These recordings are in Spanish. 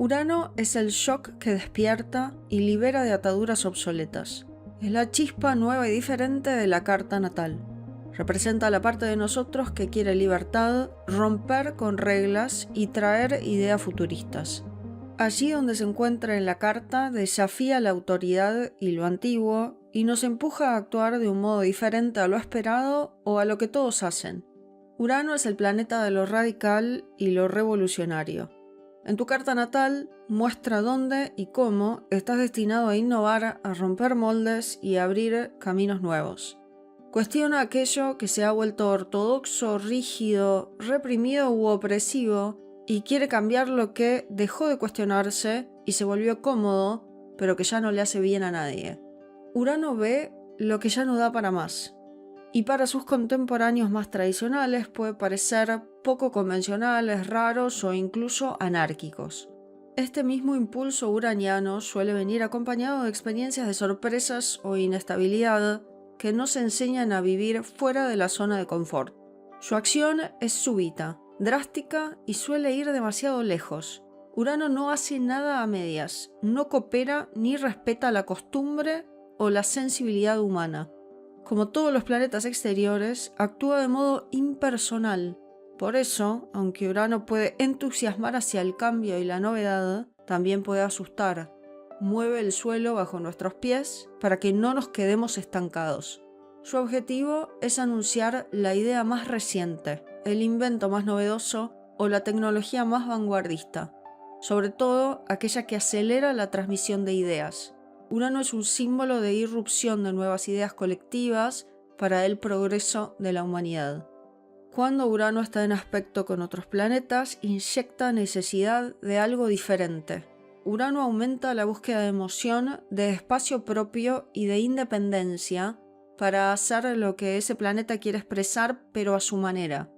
Urano es el shock que despierta y libera de ataduras obsoletas. Es la chispa nueva y diferente de la carta natal. Representa la parte de nosotros que quiere libertad, romper con reglas y traer ideas futuristas. Allí donde se encuentra en la carta, desafía la autoridad y lo antiguo y nos empuja a actuar de un modo diferente a lo esperado o a lo que todos hacen. Urano es el planeta de lo radical y lo revolucionario. En tu carta natal muestra dónde y cómo estás destinado a innovar, a romper moldes y a abrir caminos nuevos. Cuestiona aquello que se ha vuelto ortodoxo, rígido, reprimido u opresivo y quiere cambiar lo que dejó de cuestionarse y se volvió cómodo, pero que ya no le hace bien a nadie. Urano ve lo que ya no da para más. Y para sus contemporáneos más tradicionales puede parecer poco convencionales, raros o incluso anárquicos. Este mismo impulso uraniano suele venir acompañado de experiencias de sorpresas o inestabilidad que nos enseñan a vivir fuera de la zona de confort. Su acción es súbita, drástica y suele ir demasiado lejos. Urano no hace nada a medias, no coopera ni respeta la costumbre o la sensibilidad humana. Como todos los planetas exteriores, actúa de modo impersonal. Por eso, aunque Urano puede entusiasmar hacia el cambio y la novedad, también puede asustar. Mueve el suelo bajo nuestros pies para que no nos quedemos estancados. Su objetivo es anunciar la idea más reciente, el invento más novedoso o la tecnología más vanguardista, sobre todo aquella que acelera la transmisión de ideas. Urano es un símbolo de irrupción de nuevas ideas colectivas para el progreso de la humanidad. Cuando Urano está en aspecto con otros planetas, inyecta necesidad de algo diferente. Urano aumenta la búsqueda de emoción, de espacio propio y de independencia para hacer lo que ese planeta quiere expresar, pero a su manera.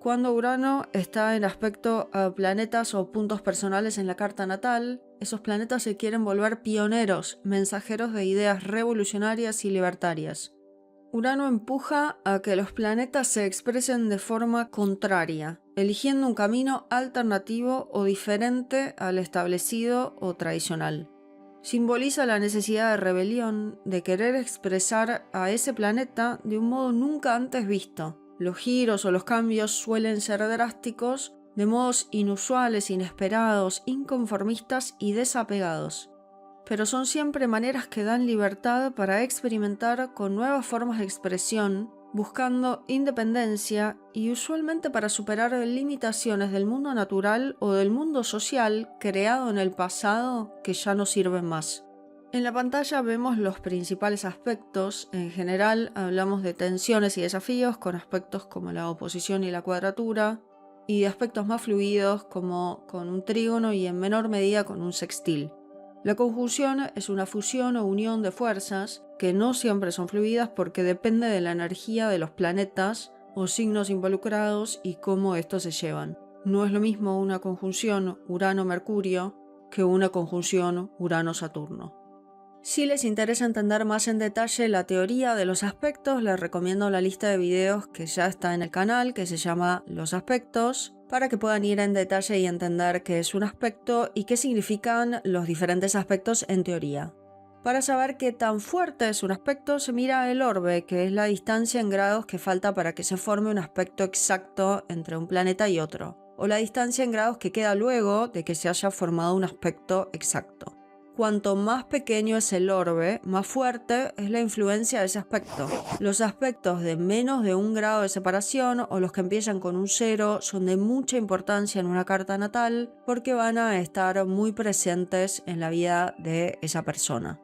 Cuando Urano está en aspecto a planetas o puntos personales en la carta natal, esos planetas se quieren volver pioneros, mensajeros de ideas revolucionarias y libertarias. Urano empuja a que los planetas se expresen de forma contraria, eligiendo un camino alternativo o diferente al establecido o tradicional. Simboliza la necesidad de rebelión, de querer expresar a ese planeta de un modo nunca antes visto. Los giros o los cambios suelen ser drásticos, de modos inusuales, inesperados, inconformistas y desapegados. Pero son siempre maneras que dan libertad para experimentar con nuevas formas de expresión, buscando independencia y usualmente para superar limitaciones del mundo natural o del mundo social creado en el pasado que ya no sirven más. En la pantalla vemos los principales aspectos. En general hablamos de tensiones y desafíos con aspectos como la oposición y la cuadratura, y de aspectos más fluidos como con un trígono y en menor medida con un sextil. La conjunción es una fusión o unión de fuerzas que no siempre son fluidas porque depende de la energía de los planetas o signos involucrados y cómo estos se llevan. No es lo mismo una conjunción Urano-Mercurio que una conjunción Urano-Saturno. Si les interesa entender más en detalle la teoría de los aspectos, les recomiendo la lista de videos que ya está en el canal, que se llama Los Aspectos, para que puedan ir en detalle y entender qué es un aspecto y qué significan los diferentes aspectos en teoría. Para saber qué tan fuerte es un aspecto, se mira el orbe, que es la distancia en grados que falta para que se forme un aspecto exacto entre un planeta y otro, o la distancia en grados que queda luego de que se haya formado un aspecto exacto. Cuanto más pequeño es el orbe, más fuerte es la influencia de ese aspecto. Los aspectos de menos de 1 grado de separación o los que empiezan con un 0 son de mucha importancia en una carta natal porque van a estar muy presentes en la vida de esa persona.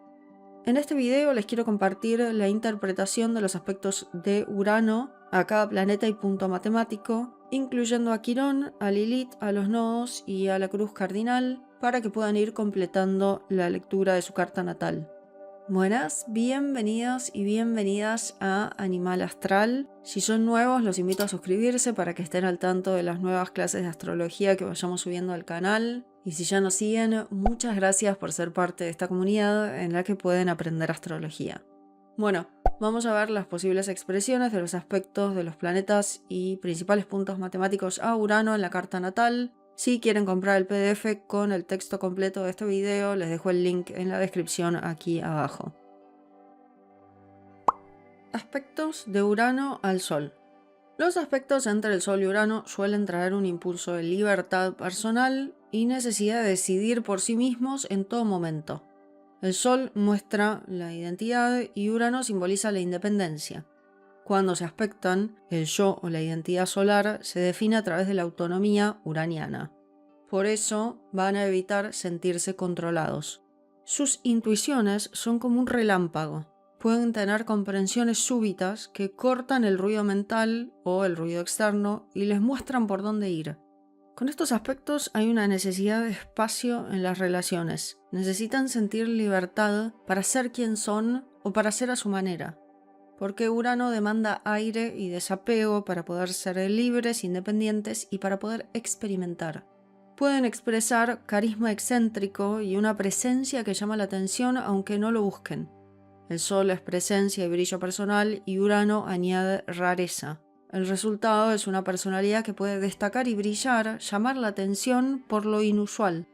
En este video les quiero compartir la interpretación de los aspectos de Urano a cada planeta y punto matemático, incluyendo a Quirón, a Lilith, a los nodos y a la cruz cardinal, para que puedan ir completando la lectura de su carta natal. Buenas, bienvenidos y bienvenidas a Animal Astral. Si son nuevos, los invito a suscribirse para que estén al tanto de las nuevas clases de astrología que vayamos subiendo al canal. Y si ya nos siguen, muchas gracias por ser parte de esta comunidad en la que pueden aprender astrología. Bueno, vamos a ver las posibles expresiones de los aspectos de los planetas y principales puntos matemáticos a Urano en la carta natal. Si quieren comprar el PDF con el texto completo de este video, les dejo el link en la descripción aquí abajo. Aspectos de Urano al Sol. Los aspectos entre el Sol y Urano suelen traer un impulso de libertad personal y necesidad de decidir por sí mismos en todo momento. El Sol muestra la identidad y Urano simboliza la independencia. Cuando se aspectan, el yo o la identidad solar se define a través de la autonomía uraniana. Por eso van a evitar sentirse controlados. Sus intuiciones son como un relámpago. Pueden tener comprensiones súbitas que cortan el ruido mental o el ruido externo y les muestran por dónde ir. Con estos aspectos hay una necesidad de espacio en las relaciones. Necesitan sentir libertad para ser quien son o para ser a su manera. Porque Urano demanda aire y desapego para poder ser libres, independientes y para poder experimentar. Pueden expresar carisma excéntrico y una presencia que llama la atención aunque no lo busquen. El Sol es presencia y brillo personal y Urano añade rareza. El resultado es una personalidad que puede destacar y brillar, llamar la atención por lo inusual.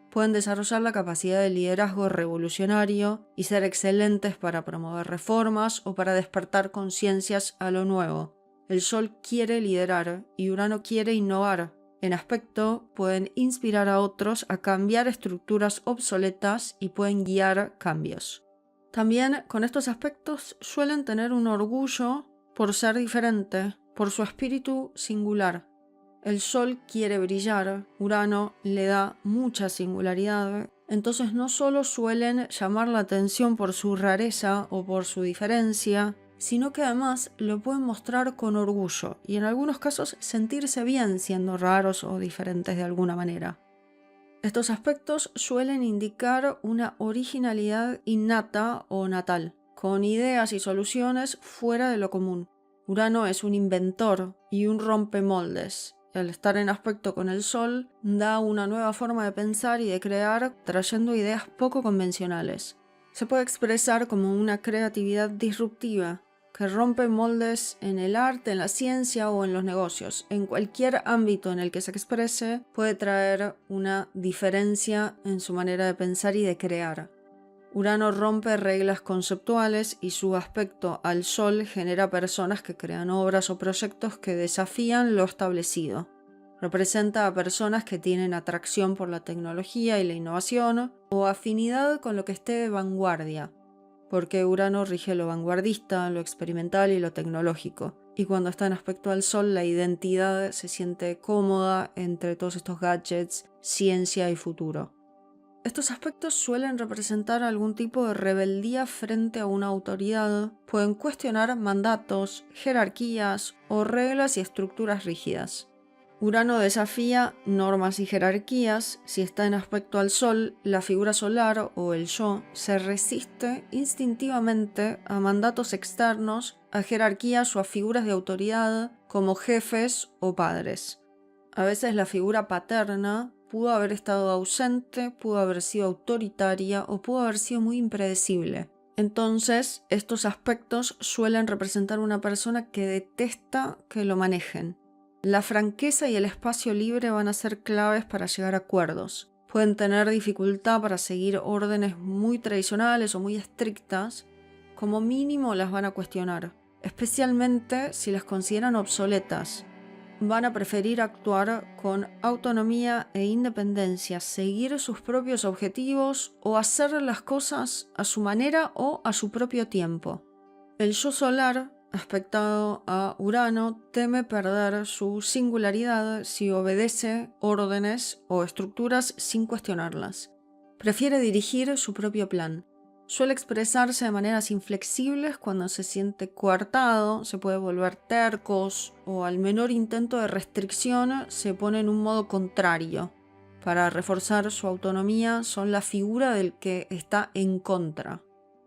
Pueden desarrollar la capacidad de liderazgo revolucionario y ser excelentes para promover reformas o para despertar conciencias a lo nuevo. El Sol quiere liderar y Urano quiere innovar. En aspecto, pueden inspirar a otros a cambiar estructuras obsoletas y pueden guiar cambios. También con estos aspectos suelen tener un orgullo por ser diferente, por su espíritu singular. El Sol quiere brillar, Urano le da mucha singularidad, entonces no solo suelen llamar la atención por su rareza o por su diferencia, sino que además lo pueden mostrar con orgullo y en algunos casos sentirse bien siendo raros o diferentes de alguna manera. Estos aspectos suelen indicar una originalidad innata o natal, con ideas y soluciones fuera de lo común. Urano es un inventor y un rompemoldes. El estar en aspecto con el Sol da una nueva forma de pensar y de crear, trayendo ideas poco convencionales. Se puede expresar como una creatividad disruptiva, que rompe moldes en el arte, en la ciencia o en los negocios. En cualquier ámbito en el que se exprese, puede traer una diferencia en su manera de pensar y de crear. Urano rompe reglas conceptuales y su aspecto al Sol genera personas que crean obras o proyectos que desafían lo establecido. Representa a personas que tienen atracción por la tecnología y la innovación o afinidad con lo que esté de vanguardia, porque Urano rige lo vanguardista, lo experimental y lo tecnológico. Y cuando está en aspecto al Sol, la identidad se siente cómoda entre todos estos gadgets, ciencia y futuro. Estos aspectos suelen representar algún tipo de rebeldía frente a una autoridad, pueden cuestionar mandatos, jerarquías o reglas y estructuras rígidas. Urano desafía normas y jerarquías. Si está en aspecto al Sol, la figura solar o el yo se resiste instintivamente a mandatos externos, a jerarquías o a figuras de autoridad como jefes o padres. A veces la figura paterna pudo haber estado ausente, pudo haber sido autoritaria o pudo haber sido muy impredecible. Entonces, estos aspectos suelen representar una persona que detesta que lo manejen. La franqueza y el espacio libre van a ser claves para llegar a acuerdos. Pueden tener dificultad para seguir órdenes muy tradicionales o muy estrictas. Como mínimo las van a cuestionar, especialmente si las consideran obsoletas. Van a preferir actuar con autonomía e independencia, seguir sus propios objetivos o hacer las cosas a su manera o a su propio tiempo. El yo solar, aspectado a Urano, teme perder su singularidad si obedece órdenes o estructuras sin cuestionarlas. Prefiere dirigir su propio plan. Suele expresarse de maneras inflexibles cuando se siente coartado, se puede volver tercos o al menor intento de restricción se pone en un modo contrario. Para reforzar su autonomía son la figura del que está en contra.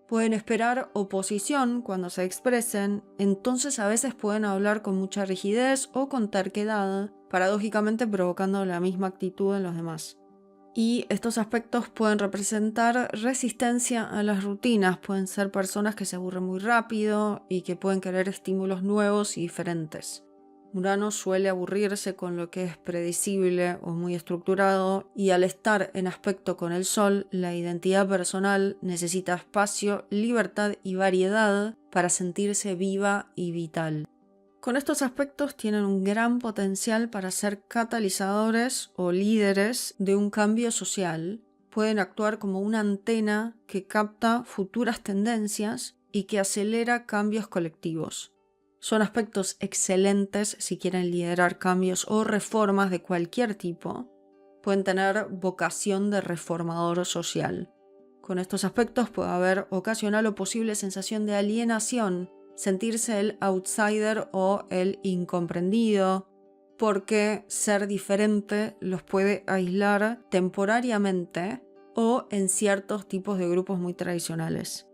Pueden esperar oposición cuando se expresen, entonces a veces pueden hablar con mucha rigidez o con terquedad, paradójicamente provocando la misma actitud en los demás. Y estos aspectos pueden representar resistencia a las rutinas, pueden ser personas que se aburren muy rápido y que pueden querer estímulos nuevos y diferentes. Urano suele aburrirse con lo que es predecible o muy estructurado, y al estar en aspecto con el Sol, la identidad personal necesita espacio, libertad y variedad para sentirse viva y vital. Con estos aspectos tienen un gran potencial para ser catalizadores o líderes de un cambio social. Pueden actuar como una antena que capta futuras tendencias y que acelera cambios colectivos. Son aspectos excelentes si quieren liderar cambios o reformas de cualquier tipo. Pueden tener vocación de reformador social. Con estos aspectos puede haber ocasional o posible sensación de alienación, sentirse el outsider o el incomprendido, porque ser diferente los puede aislar temporariamente o en ciertos tipos de grupos muy tradicionales.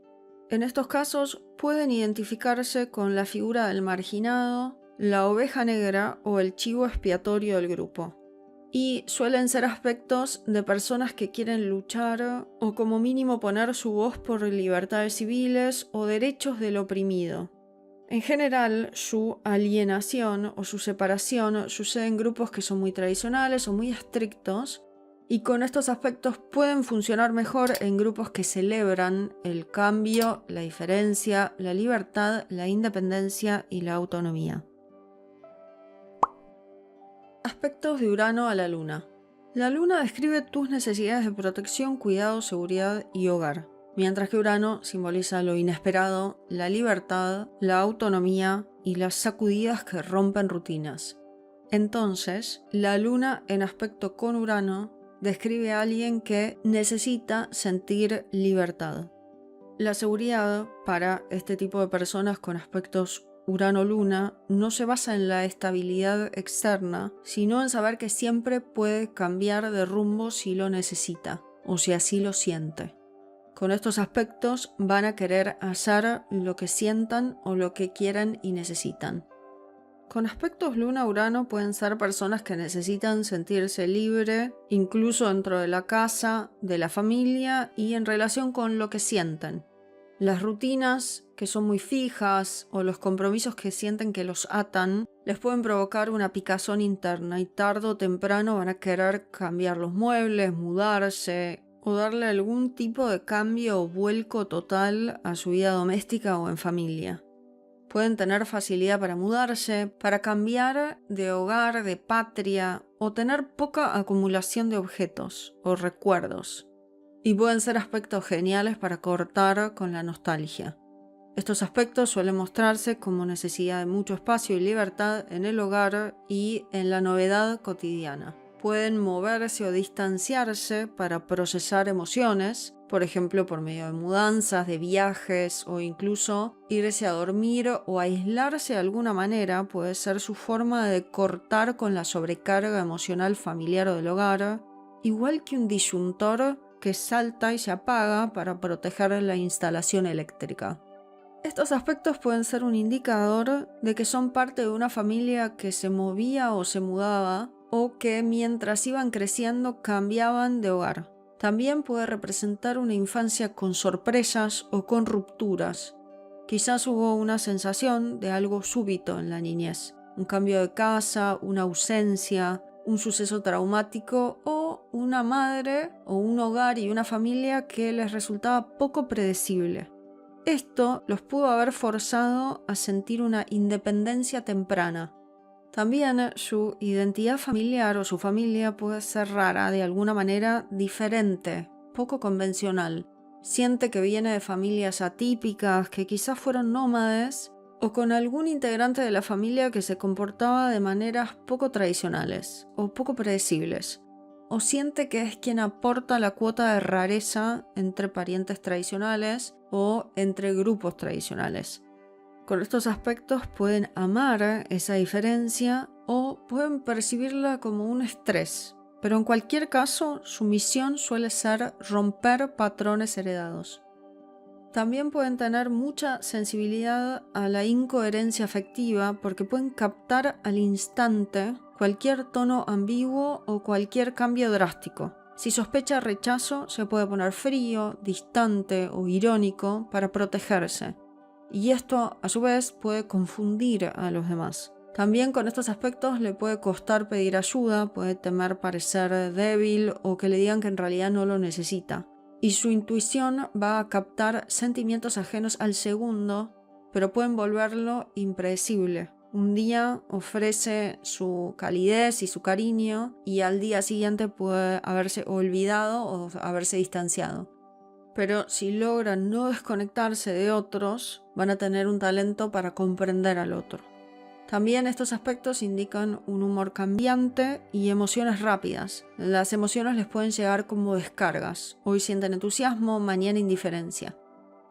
En estos casos pueden identificarse con la figura del marginado, la oveja negra o el chivo expiatorio del grupo. Y suelen ser aspectos de personas que quieren luchar o como mínimo poner su voz por libertades civiles o derechos del oprimido. En general, su alienación o su separación sucede en grupos que son muy tradicionales o muy estrictos, y con estos aspectos pueden funcionar mejor en grupos que celebran el cambio, la diferencia, la libertad, la independencia y la autonomía. Aspectos de Urano a la Luna. La Luna describe tus necesidades de protección, cuidado, seguridad y hogar, mientras que Urano simboliza lo inesperado, la libertad, la autonomía y las sacudidas que rompen rutinas. Entonces, la Luna en aspecto con Urano describe a alguien que necesita sentir libertad. La seguridad para este tipo de personas con aspectos Urano-Luna no se basa en la estabilidad externa, sino en saber que siempre puede cambiar de rumbo si lo necesita, o si así lo siente. Con estos aspectos van a querer hacer lo que sientan o lo que quieren y necesitan. Con aspectos Luna-Urano pueden ser personas que necesitan sentirse libre, incluso dentro de la casa, de la familia y en relación con lo que sienten. Las rutinas, que son muy fijas, o los compromisos que sienten que los atan, les pueden provocar una picazón interna y tarde o temprano van a querer cambiar los muebles, mudarse o darle algún tipo de cambio o vuelco total a su vida doméstica o en familia. Pueden tener facilidad para mudarse, para cambiar de hogar, de patria, o tener poca acumulación de objetos o recuerdos. Y pueden ser aspectos geniales para cortar con la nostalgia. Estos aspectos suelen mostrarse como necesidad de mucho espacio y libertad en el hogar y en la novedad cotidiana. Pueden moverse o distanciarse para procesar emociones, por ejemplo por medio de mudanzas, de viajes o incluso irse a dormir o aislarse de alguna manera puede ser su forma de cortar con la sobrecarga emocional familiar o del hogar, igual que un disyuntor que salta y se apaga para proteger la instalación eléctrica. Estos aspectos pueden ser un indicador de que son parte de una familia que se movía o se mudaba, o que mientras iban creciendo cambiaban de hogar. También puede representar una infancia con sorpresas o con rupturas. Quizás hubo una sensación de algo súbito en la niñez, un cambio de casa, una ausencia, un suceso traumático o una madre o un hogar y una familia que les resultaba poco predecible. Esto los pudo haber forzado a sentir una independencia temprana. También su identidad familiar o su familia puede ser rara, de alguna manera diferente, poco convencional. Siente que viene de familias atípicas, que quizás fueron nómades, o con algún integrante de la familia que se comportaba de maneras poco tradicionales o poco predecibles. O siente que es quien aporta la cuota de rareza entre parientes tradicionales o entre grupos tradicionales. Con estos aspectos pueden amar esa diferencia o pueden percibirla como un estrés, pero en cualquier caso su misión suele ser romper patrones heredados. También pueden tener mucha sensibilidad a la incoherencia afectiva porque pueden captar al instante cualquier tono ambiguo o cualquier cambio drástico. Si sospecha rechazo, se puede poner frío, distante o irónico para protegerse. Y esto, a su vez, puede confundir a los demás. También con estos aspectos le puede costar pedir ayuda, puede temer parecer débil o que le digan que en realidad no lo necesita. Y su intuición va a captar sentimientos ajenos al segundo, pero pueden volverlo impredecible. Un día ofrece su calidez y su cariño y al día siguiente puede haberse olvidado o haberse distanciado. Pero si logran no desconectarse de otros, van a tener un talento para comprender al otro. También estos aspectos indican un humor cambiante y emociones rápidas. Las emociones les pueden llegar como descargas. Hoy sienten entusiasmo, mañana indiferencia.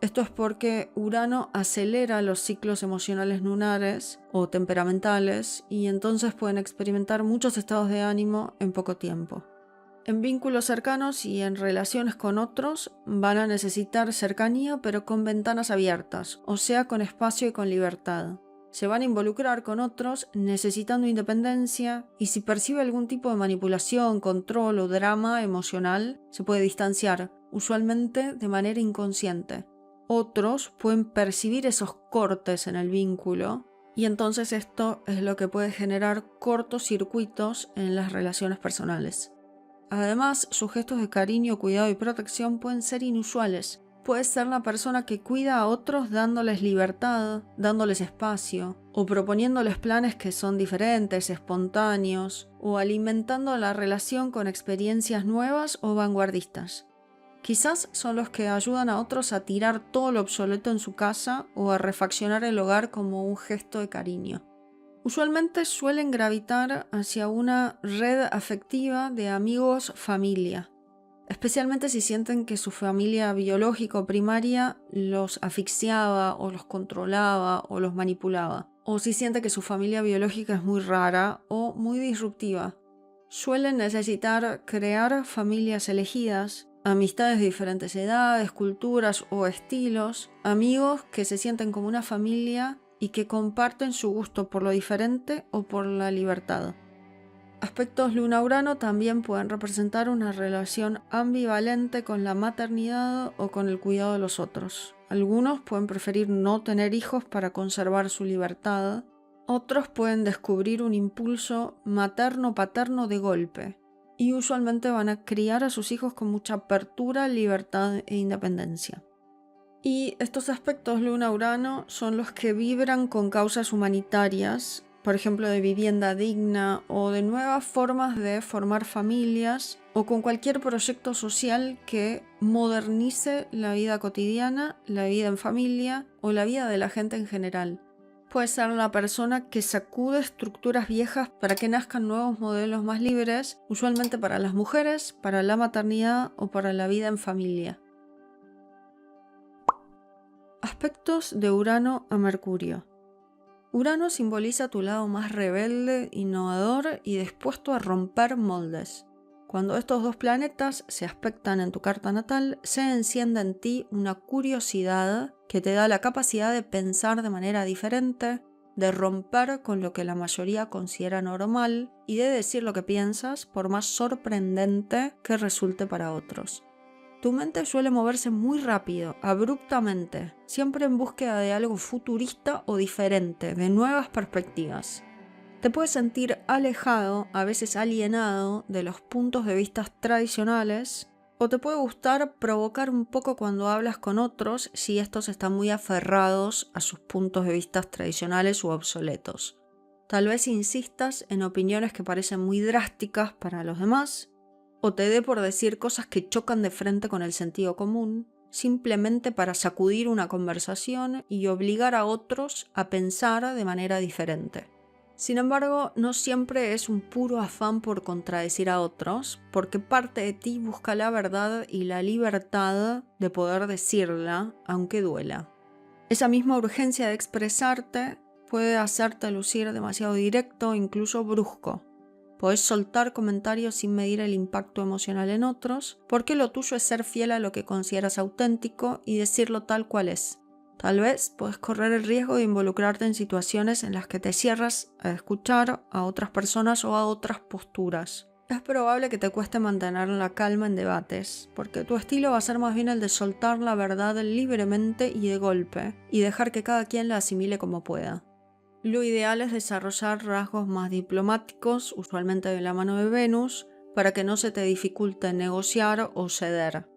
Esto es porque Urano acelera los ciclos emocionales lunares o temperamentales y entonces pueden experimentar muchos estados de ánimo en poco tiempo. En vínculos cercanos y en relaciones con otros van a necesitar cercanía pero con ventanas abiertas, o sea con espacio y con libertad. Se van a involucrar con otros necesitando independencia y si percibe algún tipo de manipulación, control o drama emocional, se puede distanciar, usualmente de manera inconsciente. Otros pueden percibir esos cortes en el vínculo y entonces esto es lo que puede generar cortocircuitos en las relaciones personales. Además, sus gestos de cariño, cuidado y protección pueden ser inusuales. Puede ser la persona que cuida a otros dándoles libertad, dándoles espacio, o proponiéndoles planes que son diferentes, espontáneos, o alimentando la relación con experiencias nuevas o vanguardistas. Quizás son los que ayudan a otros a tirar todo lo obsoleto en su casa o a refaccionar el hogar como un gesto de cariño. Usualmente suelen gravitar hacia una red afectiva de amigos-familia, especialmente si sienten que su familia biológica o primaria los asfixiaba o los controlaba o los manipulaba, o si sienten que su familia biológica es muy rara o muy disruptiva. Suelen necesitar crear familias elegidas, amistades de diferentes edades, culturas o estilos, amigos que se sienten como una familia y que comparten su gusto por lo diferente o por la libertad. Aspectos Luna-Urano también pueden representar una relación ambivalente con la maternidad o con el cuidado de los otros. Algunos pueden preferir no tener hijos para conservar su libertad. Otros pueden descubrir un impulso materno-paterno de golpe. Y usualmente van a criar a sus hijos con mucha apertura, libertad e independencia. Y estos aspectos Luna-Urano son los que vibran con causas humanitarias, por ejemplo de vivienda digna o de nuevas formas de formar familias o con cualquier proyecto social que modernice la vida cotidiana, la vida en familia o la vida de la gente en general. Puede ser la persona que sacude estructuras viejas para que nazcan nuevos modelos más libres, usualmente para las mujeres, para la maternidad o para la vida en familia. Aspectos de Urano a Mercurio. Urano simboliza tu lado más rebelde, innovador y dispuesto a romper moldes. Cuando estos dos planetas se aspectan en tu carta natal, se enciende en ti una curiosidad que te da la capacidad de pensar de manera diferente, de romper con lo que la mayoría considera normal y de decir lo que piensas por más sorprendente que resulte para otros. Tu mente suele moverse muy rápido, abruptamente, siempre en búsqueda de algo futurista o diferente, de nuevas perspectivas. Te puedes sentir alejado, a veces alienado, de los puntos de vista tradicionales, o te puede gustar provocar un poco cuando hablas con otros si estos están muy aferrados a sus puntos de vista tradicionales u obsoletos. Tal vez insistas en opiniones que parecen muy drásticas para los demás, o te dé por decir cosas que chocan de frente con el sentido común, simplemente para sacudir una conversación y obligar a otros a pensar de manera diferente. Sin embargo, no siempre es un puro afán por contradecir a otros, porque parte de ti busca la verdad y la libertad de poder decirla, aunque duela. Esa misma urgencia de expresarte puede hacerte lucir demasiado directo, incluso brusco. Podés soltar comentarios sin medir el impacto emocional en otros, porque lo tuyo es ser fiel a lo que consideras auténtico y decirlo tal cual es. Tal vez podés correr el riesgo de involucrarte en situaciones en las que te cierras a escuchar a otras personas o a otras posturas. Es probable que te cueste mantener la calma en debates, porque tu estilo va a ser más bien el de soltar la verdad libremente y de golpe, y dejar que cada quien la asimile como pueda. Lo ideal es desarrollar rasgos más diplomáticos, usualmente de la mano de Venus, para que no se te dificulte negociar o ceder.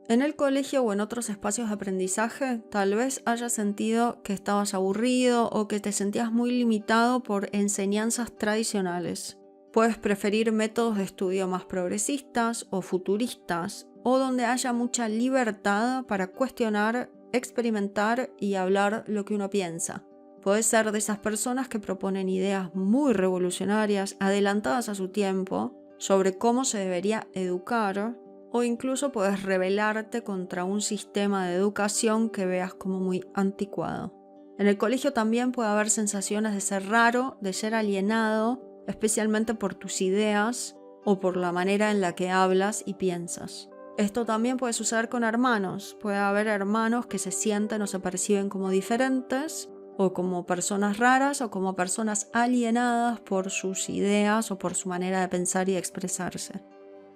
En el colegio o en otros espacios de aprendizaje, tal vez hayas sentido que estabas aburrido o que te sentías muy limitado por enseñanzas tradicionales. Puedes preferir métodos de estudio más progresistas o futuristas, o donde haya mucha libertad para cuestionar, experimentar y hablar lo que uno piensa. Puedes ser de esas personas que proponen ideas muy revolucionarias, adelantadas a su tiempo, sobre cómo se debería educar, o incluso puedes rebelarte contra un sistema de educación que veas como muy anticuado. En el colegio también puede haber sensaciones de ser raro, de ser alienado, especialmente por tus ideas o por la manera en la que hablas y piensas. Esto también puede suceder con hermanos. Puede haber hermanos que se sienten o se perciben como diferentes, o como personas raras, o como personas alienadas por sus ideas o por su manera de pensar y de expresarse.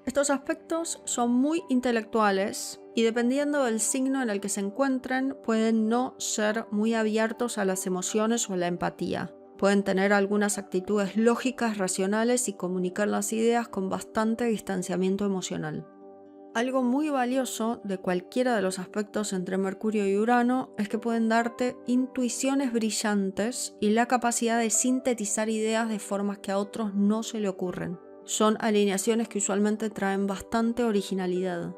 Estos aspectos son muy intelectuales y dependiendo del signo en el que se encuentren, pueden no ser muy abiertos a las emociones o a la empatía. Pueden tener algunas actitudes lógicas, racionales y comunicar las ideas con bastante distanciamiento emocional. Algo muy valioso de cualquiera de los aspectos entre Mercurio y Urano es que pueden darte intuiciones brillantes y la capacidad de sintetizar ideas de formas que a otros no se le ocurren. Son alineaciones que usualmente traen bastante originalidad.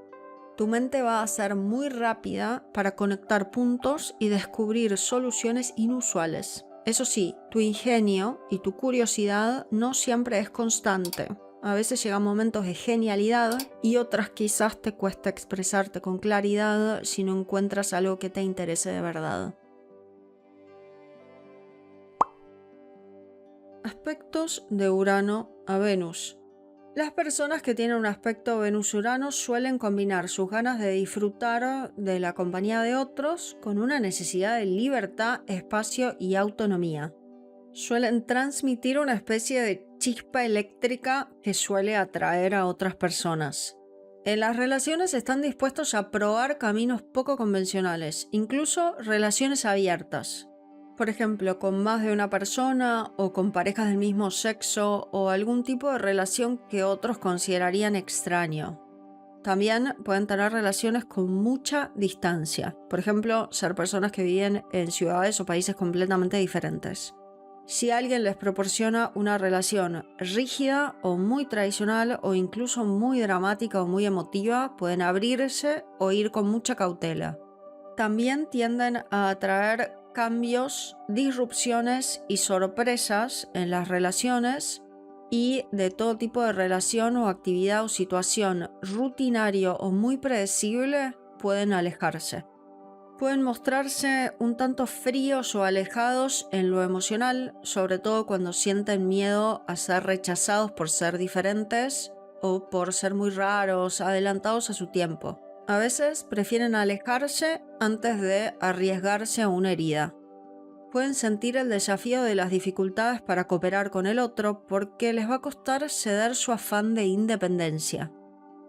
Tu mente va a ser muy rápida para conectar puntos y descubrir soluciones inusuales. Eso sí, tu ingenio y tu curiosidad no siempre es constante. A veces llegan momentos de genialidad y otras quizás te cuesta expresarte con claridad si no encuentras algo que te interese de verdad. Aspectos de Urano a Venus. Las personas que tienen un aspecto Venus-Urano suelen combinar sus ganas de disfrutar de la compañía de otros con una necesidad de libertad, espacio y autonomía. Suelen transmitir una especie de chispa eléctrica que suele atraer a otras personas. En las relaciones están dispuestos a probar caminos poco convencionales, incluso relaciones abiertas. Por ejemplo, con más de una persona o con parejas del mismo sexo o algún tipo de relación que otros considerarían extraño. También pueden tener relaciones con mucha distancia. Por ejemplo, ser personas que viven en ciudades o países completamente diferentes. Si alguien les proporciona una relación rígida o muy tradicional o incluso muy dramática o muy emotiva, pueden abrirse o ir con mucha cautela. También tienden a atraer cambios, disrupciones y sorpresas en las relaciones y de todo tipo de relación o actividad o situación rutinario o muy predecible pueden alejarse. Pueden mostrarse un tanto fríos o alejados en lo emocional, sobre todo cuando sienten miedo a ser rechazados por ser diferentes o por ser muy raros, adelantados a su tiempo. A veces prefieren alejarse antes de arriesgarse a una herida. Pueden sentir el desafío de las dificultades para cooperar con el otro porque les va a costar ceder su afán de independencia.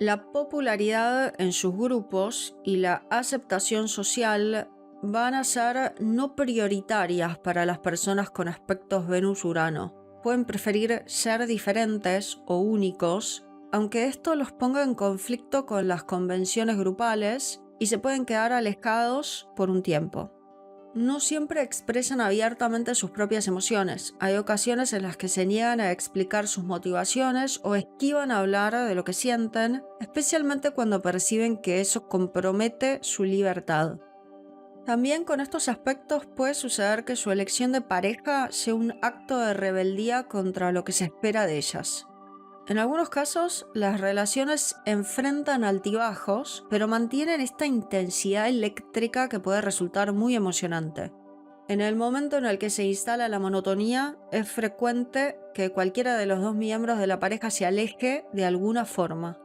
La popularidad en sus grupos y la aceptación social van a ser no prioritarias para las personas con aspectos Venus-Urano. Pueden preferir ser diferentes o únicos, aunque esto los ponga en conflicto con las convenciones grupales y se pueden quedar alejados por un tiempo. No siempre expresan abiertamente sus propias emociones. Hay ocasiones en las que se niegan a explicar sus motivaciones o esquivan a hablar de lo que sienten, especialmente cuando perciben que eso compromete su libertad. También con estos aspectos puede suceder que su elección de pareja sea un acto de rebeldía contra lo que se espera de ellas. En algunos casos, las relaciones enfrentan altibajos, pero mantienen esta intensidad eléctrica que puede resultar muy emocionante. En el momento en el que se instala la monotonía, es frecuente que cualquiera de los dos miembros de la pareja se aleje de alguna forma.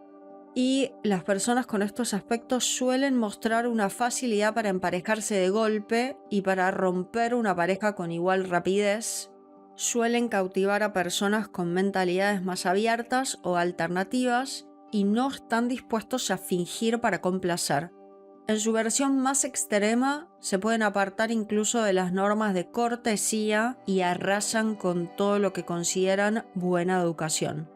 Y las personas con estos aspectos suelen mostrar una facilidad para emparejarse de golpe y para romper una pareja con igual rapidez. Suelen cautivar a personas con mentalidades más abiertas o alternativas y no están dispuestos a fingir para complacer. En su versión más extrema, se pueden apartar incluso de las normas de cortesía y arrasan con todo lo que consideran buena educación.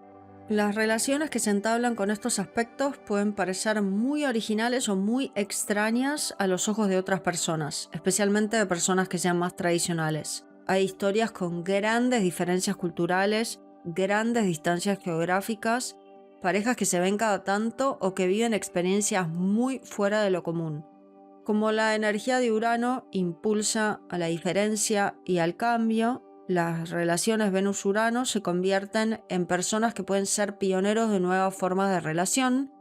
Las relaciones que se entablan con estos aspectos pueden parecer muy originales o muy extrañas a los ojos de otras personas, especialmente de personas que sean más tradicionales. Hay historias con grandes diferencias culturales, grandes distancias geográficas, parejas que se ven cada tanto o que viven experiencias muy fuera de lo común. Como la energía de Urano impulsa a la diferencia y al cambio, las relaciones Venus-Urano se convierten en personas que pueden ser pioneros de nuevas formas de relación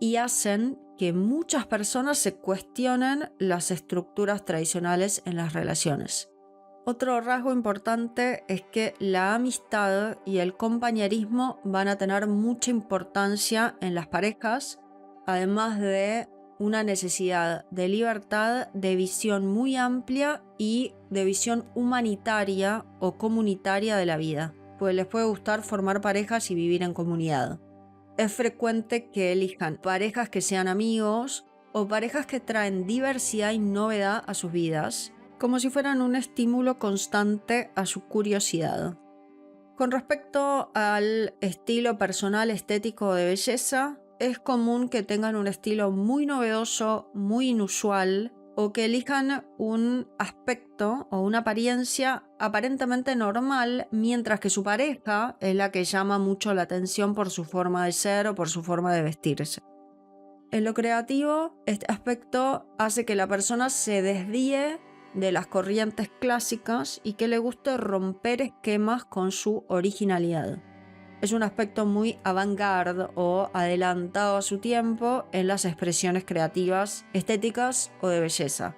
y hacen que muchas personas se cuestionen las estructuras tradicionales en las relaciones. Otro rasgo importante es que la amistad y el compañerismo van a tener mucha importancia en las parejas, además de una necesidad de libertad, de visión muy amplia y de visión humanitaria o comunitaria de la vida, pues les puede gustar formar parejas y vivir en comunidad. Es frecuente que elijan parejas que sean amigos o parejas que traen diversidad y novedad a sus vidas, como si fueran un estímulo constante a su curiosidad. Con respecto al estilo personal estético de belleza, es común que tengan un estilo muy novedoso, muy inusual, o que elijan un aspecto o una apariencia aparentemente normal, mientras que su pareja es la que llama mucho la atención por su forma de ser o por su forma de vestirse. En lo creativo, este aspecto hace que la persona se desvíe de las corrientes clásicas y que le guste romper esquemas con su originalidad. Es un aspecto muy avant-garde o adelantado a su tiempo en las expresiones creativas, estéticas o de belleza.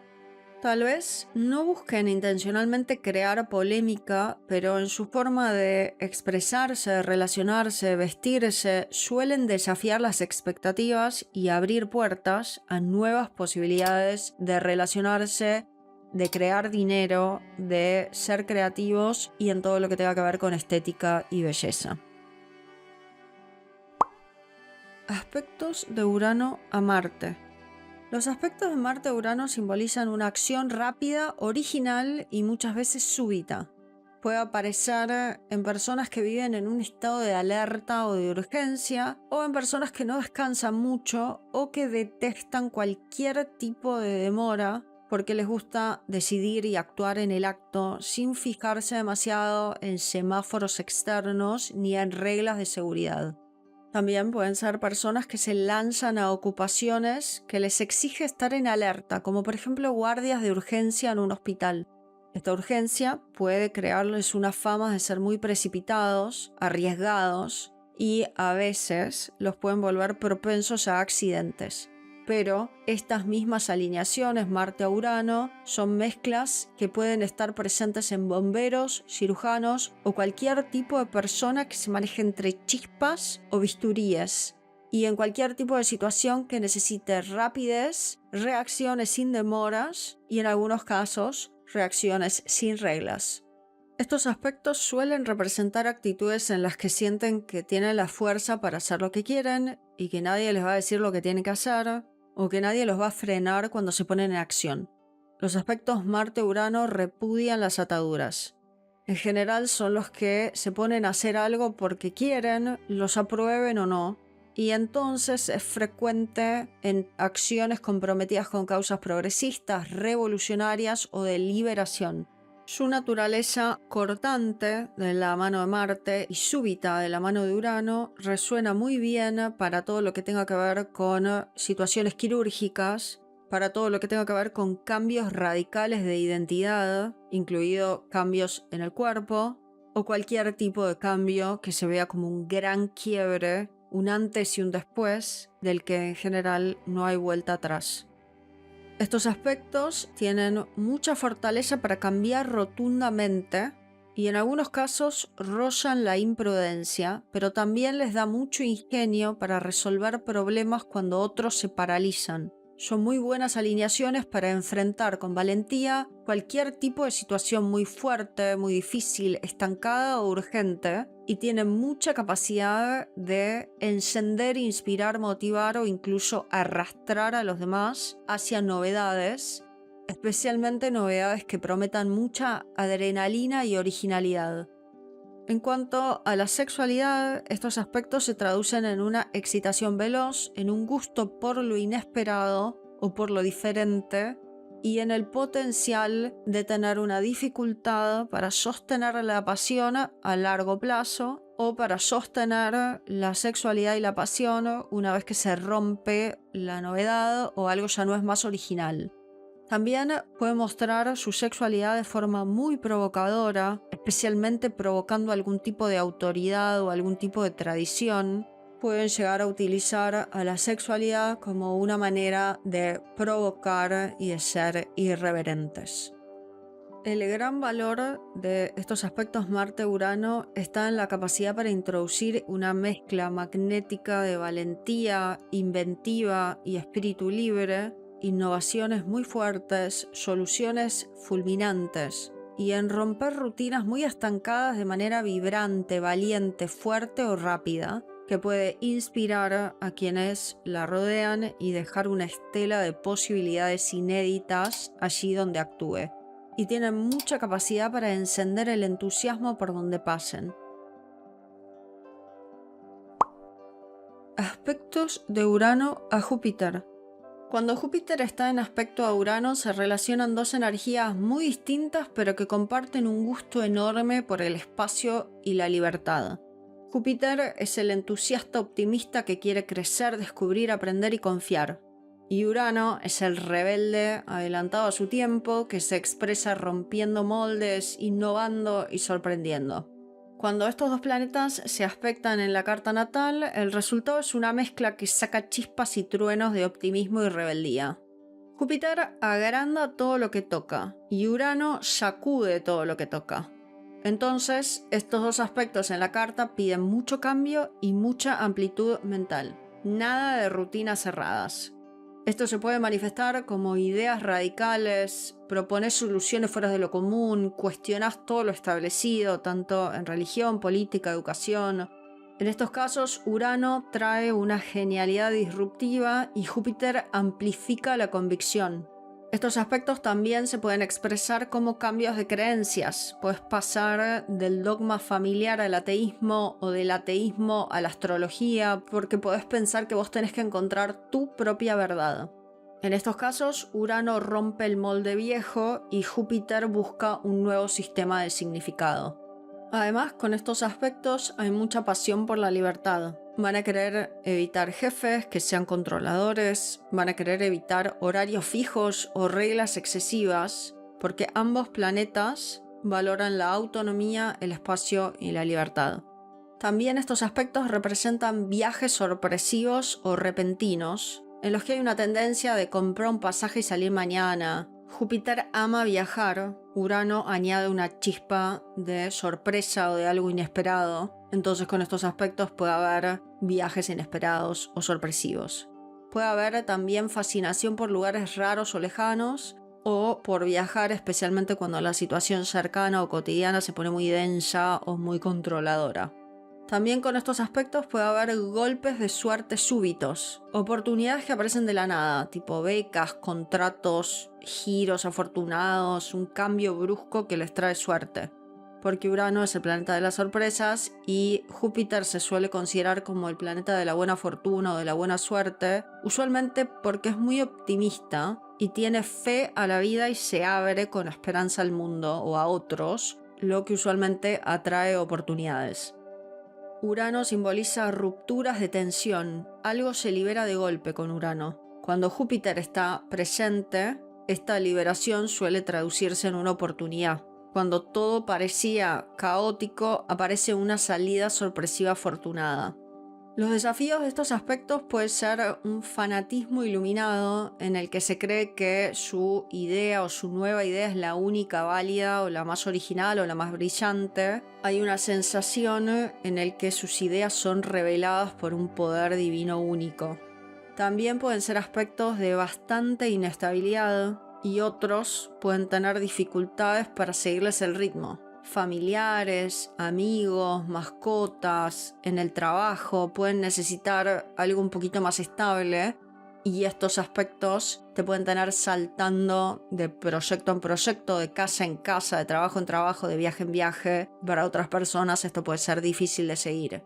Tal vez no busquen intencionalmente crear polémica, pero en su forma de expresarse, relacionarse, vestirse, suelen desafiar las expectativas y abrir puertas a nuevas posibilidades de relacionarse, de crear dinero, de ser creativos y en todo lo que tenga que ver con estética y belleza. Aspectos de Urano a Marte. Los aspectos de Marte a Urano simbolizan una acción rápida, original y muchas veces súbita. Puede aparecer en personas que viven en un estado de alerta o de urgencia, o en personas que no descansan mucho o que detestan cualquier tipo de demora porque les gusta decidir y actuar en el acto sin fijarse demasiado en semáforos externos ni en reglas de seguridad. También pueden ser personas que se lanzan a ocupaciones que les exige estar en alerta, como por ejemplo guardias de urgencia en un hospital. Esta urgencia puede crearles una fama de ser muy precipitados, arriesgados y a veces los pueden volver propensos a accidentes. Pero estas mismas alineaciones Marte a Urano son mezclas que pueden estar presentes en bomberos, cirujanos o cualquier tipo de persona que se maneje entre chispas o bisturíes, y en cualquier tipo de situación que necesite rapidez, reacciones sin demoras y en algunos casos reacciones sin reglas. Estos aspectos suelen representar actitudes en las que sienten que tienen la fuerza para hacer lo que quieren y que nadie les va a decir lo que tienen que hacer, o que nadie los va a frenar cuando se ponen en acción. Los aspectos Marte-Urano repudian las ataduras. En general son los que se ponen a hacer algo porque quieren, los aprueben o no, y entonces es frecuente en acciones comprometidas con causas progresistas, revolucionarias o de liberación. Su naturaleza cortante de la mano de Marte y súbita de la mano de Urano resuena muy bien para todo lo que tenga que ver con situaciones quirúrgicas, para todo lo que tenga que ver con cambios radicales de identidad, incluido cambios en el cuerpo, o cualquier tipo de cambio que se vea como un gran quiebre, un antes y un después, del que en general no hay vuelta atrás. Estos aspectos tienen mucha fortaleza para cambiar rotundamente y en algunos casos rozan la imprudencia, pero también les da mucho ingenio para resolver problemas cuando otros se paralizan. Son muy buenas alineaciones para enfrentar con valentía cualquier tipo de situación muy fuerte, muy difícil, estancada o urgente, y tiene mucha capacidad de encender, inspirar, motivar o incluso arrastrar a los demás hacia novedades, especialmente novedades que prometan mucha adrenalina y originalidad. En cuanto a la sexualidad, estos aspectos se traducen en una excitación veloz, en un gusto por lo inesperado o por lo diferente, y en el potencial de tener una dificultad para sostener la pasión a largo plazo o para sostener la sexualidad y la pasión una vez que se rompe la novedad o algo ya no es más original. También puede mostrar su sexualidad de forma muy provocadora, especialmente provocando algún tipo de autoridad o algún tipo de tradición. Pueden llegar a utilizar a la sexualidad como una manera de provocar y de ser irreverentes. El gran valor de estos aspectos Marte-Urano está en la capacidad para introducir una mezcla magnética de valentía, inventiva y espíritu libre, innovaciones muy fuertes, soluciones fulminantes y en romper rutinas muy estancadas de manera vibrante, valiente, fuerte o rápida, que puede inspirar a quienes la rodean y dejar una estela de posibilidades inéditas allí donde actúe. Y tienen mucha capacidad para encender el entusiasmo por donde pasen. Aspectos de Urano a Júpiter. Cuando Júpiter está en aspecto a Urano se relacionan dos energías muy distintas pero que comparten un gusto enorme por el espacio y la libertad. Júpiter es el entusiasta optimista que quiere crecer, descubrir, aprender y confiar. Y Urano es el rebelde adelantado a su tiempo que se expresa rompiendo moldes, innovando y sorprendiendo. Cuando estos dos planetas se aspectan en la carta natal, el resultado es una mezcla que saca chispas y truenos de optimismo y rebeldía. Júpiter agranda todo lo que toca y Urano sacude todo lo que toca. Entonces, estos dos aspectos en la carta piden mucho cambio y mucha amplitud mental. Nada de rutinas cerradas. Esto se puede manifestar como ideas radicales, proponer soluciones fuera de lo común, cuestionar todo lo establecido, tanto en religión, política, educación. En estos casos, Urano trae una genialidad disruptiva y Júpiter amplifica la convicción. Estos aspectos también se pueden expresar como cambios de creencias. Puedes pasar del dogma familiar al ateísmo o del ateísmo a la astrología, porque podés pensar que vos tenés que encontrar tu propia verdad. En estos casos, Urano rompe el molde viejo y Júpiter busca un nuevo sistema de significado. Además, con estos aspectos hay mucha pasión por la libertad. Van a querer evitar jefes que sean controladores, van a querer evitar horarios fijos o reglas excesivas, porque ambos planetas valoran la autonomía, el espacio y la libertad. También estos aspectos representan viajes sorpresivos o repentinos, en los que hay una tendencia de comprar un pasaje y salir mañana. Júpiter ama viajar, Urano añade una chispa de sorpresa o de algo inesperado, entonces con estos aspectos puede haber viajes inesperados o sorpresivos. Puede haber también fascinación por lugares raros o lejanos, o por viajar especialmente cuando la situación cercana o cotidiana se pone muy densa o muy controladora. También con estos aspectos puede haber golpes de suerte súbitos, oportunidades que aparecen de la nada, tipo becas, contratos, giros afortunados, un cambio brusco que les trae suerte. Porque Urano es el planeta de las sorpresas y Júpiter se suele considerar como el planeta de la buena fortuna o de la buena suerte, usualmente porque es muy optimista y tiene fe a la vida y se abre con esperanza al mundo o a otros, lo que usualmente atrae oportunidades. Urano simboliza rupturas de tensión, algo se libera de golpe con Urano. Cuando Júpiter está presente, esta liberación suele traducirse en una oportunidad. Cuando todo parecía caótico, aparece una salida sorpresiva afortunada. Los desafíos de estos aspectos pueden ser un fanatismo iluminado en el que se cree que su idea o su nueva idea es la única válida o la más original o la más brillante. Hay una sensación en el que sus ideas son reveladas por un poder divino único. También pueden ser aspectos de bastante inestabilidad y otros pueden tener dificultades para seguirles el ritmo. familiares, amigos, mascotas, en el trabajo. Pueden necesitar algo un poquito más estable y estos aspectos te pueden tener saltando de proyecto en proyecto, de casa en casa, de trabajo en trabajo, de viaje en viaje. Para otras personas esto puede ser difícil de seguir.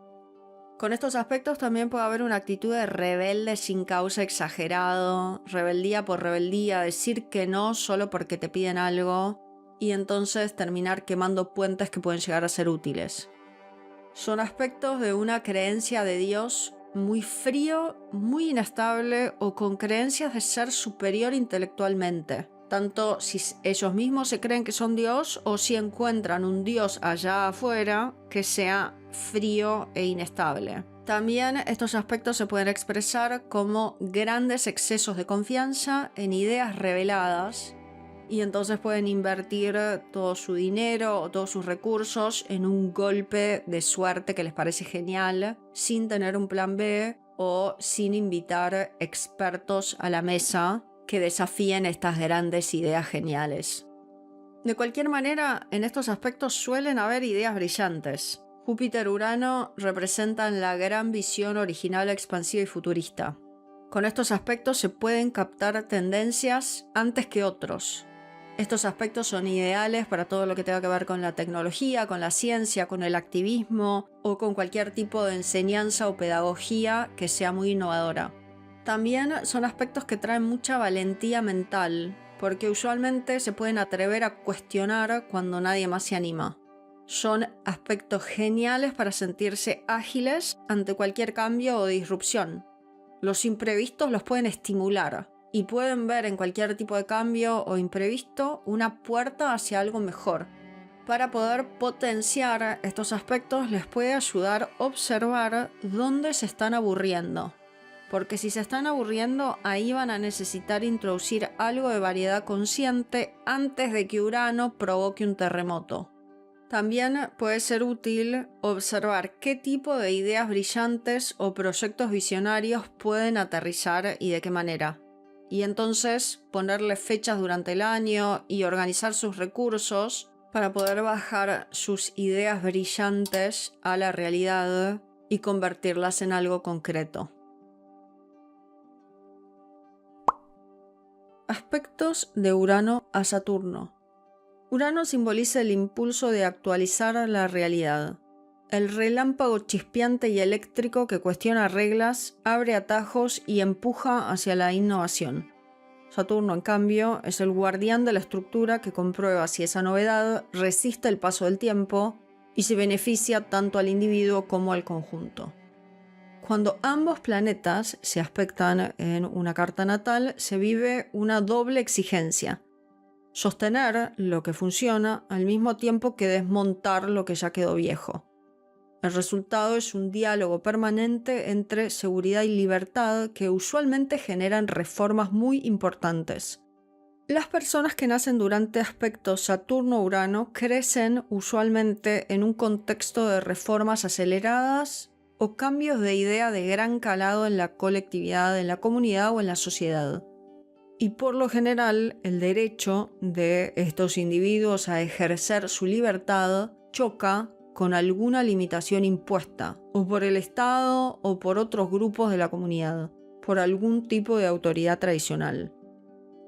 Con estos aspectos también puede haber una actitud de rebelde sin causa exagerado, rebeldía por rebeldía, decir que no solo porque te piden algo y entonces terminar quemando puentes que pueden llegar a ser útiles. Son aspectos de una creencia de Dios muy frío, muy inestable o con creencias de ser superior intelectualmente. Tanto si ellos mismos se creen que son Dios o si encuentran un Dios allá afuera que sea frío e inestable. También estos aspectos se pueden expresar como grandes excesos de confianza en ideas reveladas y entonces pueden invertir todo su dinero o todos sus recursos en un golpe de suerte que les parece genial sin tener un plan B o sin invitar expertos a la mesa que desafíen estas grandes ideas geniales. De cualquier manera, en estos aspectos suelen haber ideas brillantes. Júpiter-Urano representan la gran visión original, expansiva y futurista. Con estos aspectos se pueden captar tendencias antes que otros. Estos aspectos son ideales para todo lo que tenga que ver con la tecnología, con la ciencia, con el activismo o con cualquier tipo de enseñanza o pedagogía que sea muy innovadora. También son aspectos que traen mucha valentía mental, porque usualmente se pueden atrever a cuestionar cuando nadie más se anima. Son aspectos geniales para sentirse ágiles ante cualquier cambio o disrupción. Los imprevistos los pueden estimular y pueden ver en cualquier tipo de cambio o imprevisto una puerta hacia algo mejor. Para poder potenciar estos aspectos les puede ayudar a observar dónde se están aburriendo. Porque si se están aburriendo, ahí van a necesitar introducir algo de variedad consciente antes de que Urano provoque un terremoto. También puede ser útil observar qué tipo de ideas brillantes o proyectos visionarios pueden aterrizar y de qué manera. Y entonces ponerle fechas durante el año y organizar sus recursos para poder bajar sus ideas brillantes a la realidad y convertirlas en algo concreto. Aspectos de Urano a Saturno. Urano simboliza el impulso de actualizar la realidad. El relámpago chispeante y eléctrico que cuestiona reglas, abre atajos y empuja hacia la innovación. Saturno, en cambio, es el guardián de la estructura que comprueba si esa novedad resiste el paso del tiempo y se beneficia tanto al individuo como al conjunto. Cuando ambos planetas se aspectan en una carta natal, se vive una doble exigencia: sostener lo que funciona al mismo tiempo que desmontar lo que ya quedó viejo. El resultado es un diálogo permanente entre seguridad y libertad que usualmente generan reformas muy importantes. Las personas que nacen durante aspectos Saturno-Urano crecen usualmente en un contexto de reformas aceleradas o cambios de idea de gran calado en la colectividad, en la comunidad o en la sociedad. Y por lo general, el derecho de estos individuos a ejercer su libertad choca con alguna limitación impuesta, o por el Estado o por otros grupos de la comunidad, por algún tipo de autoridad tradicional.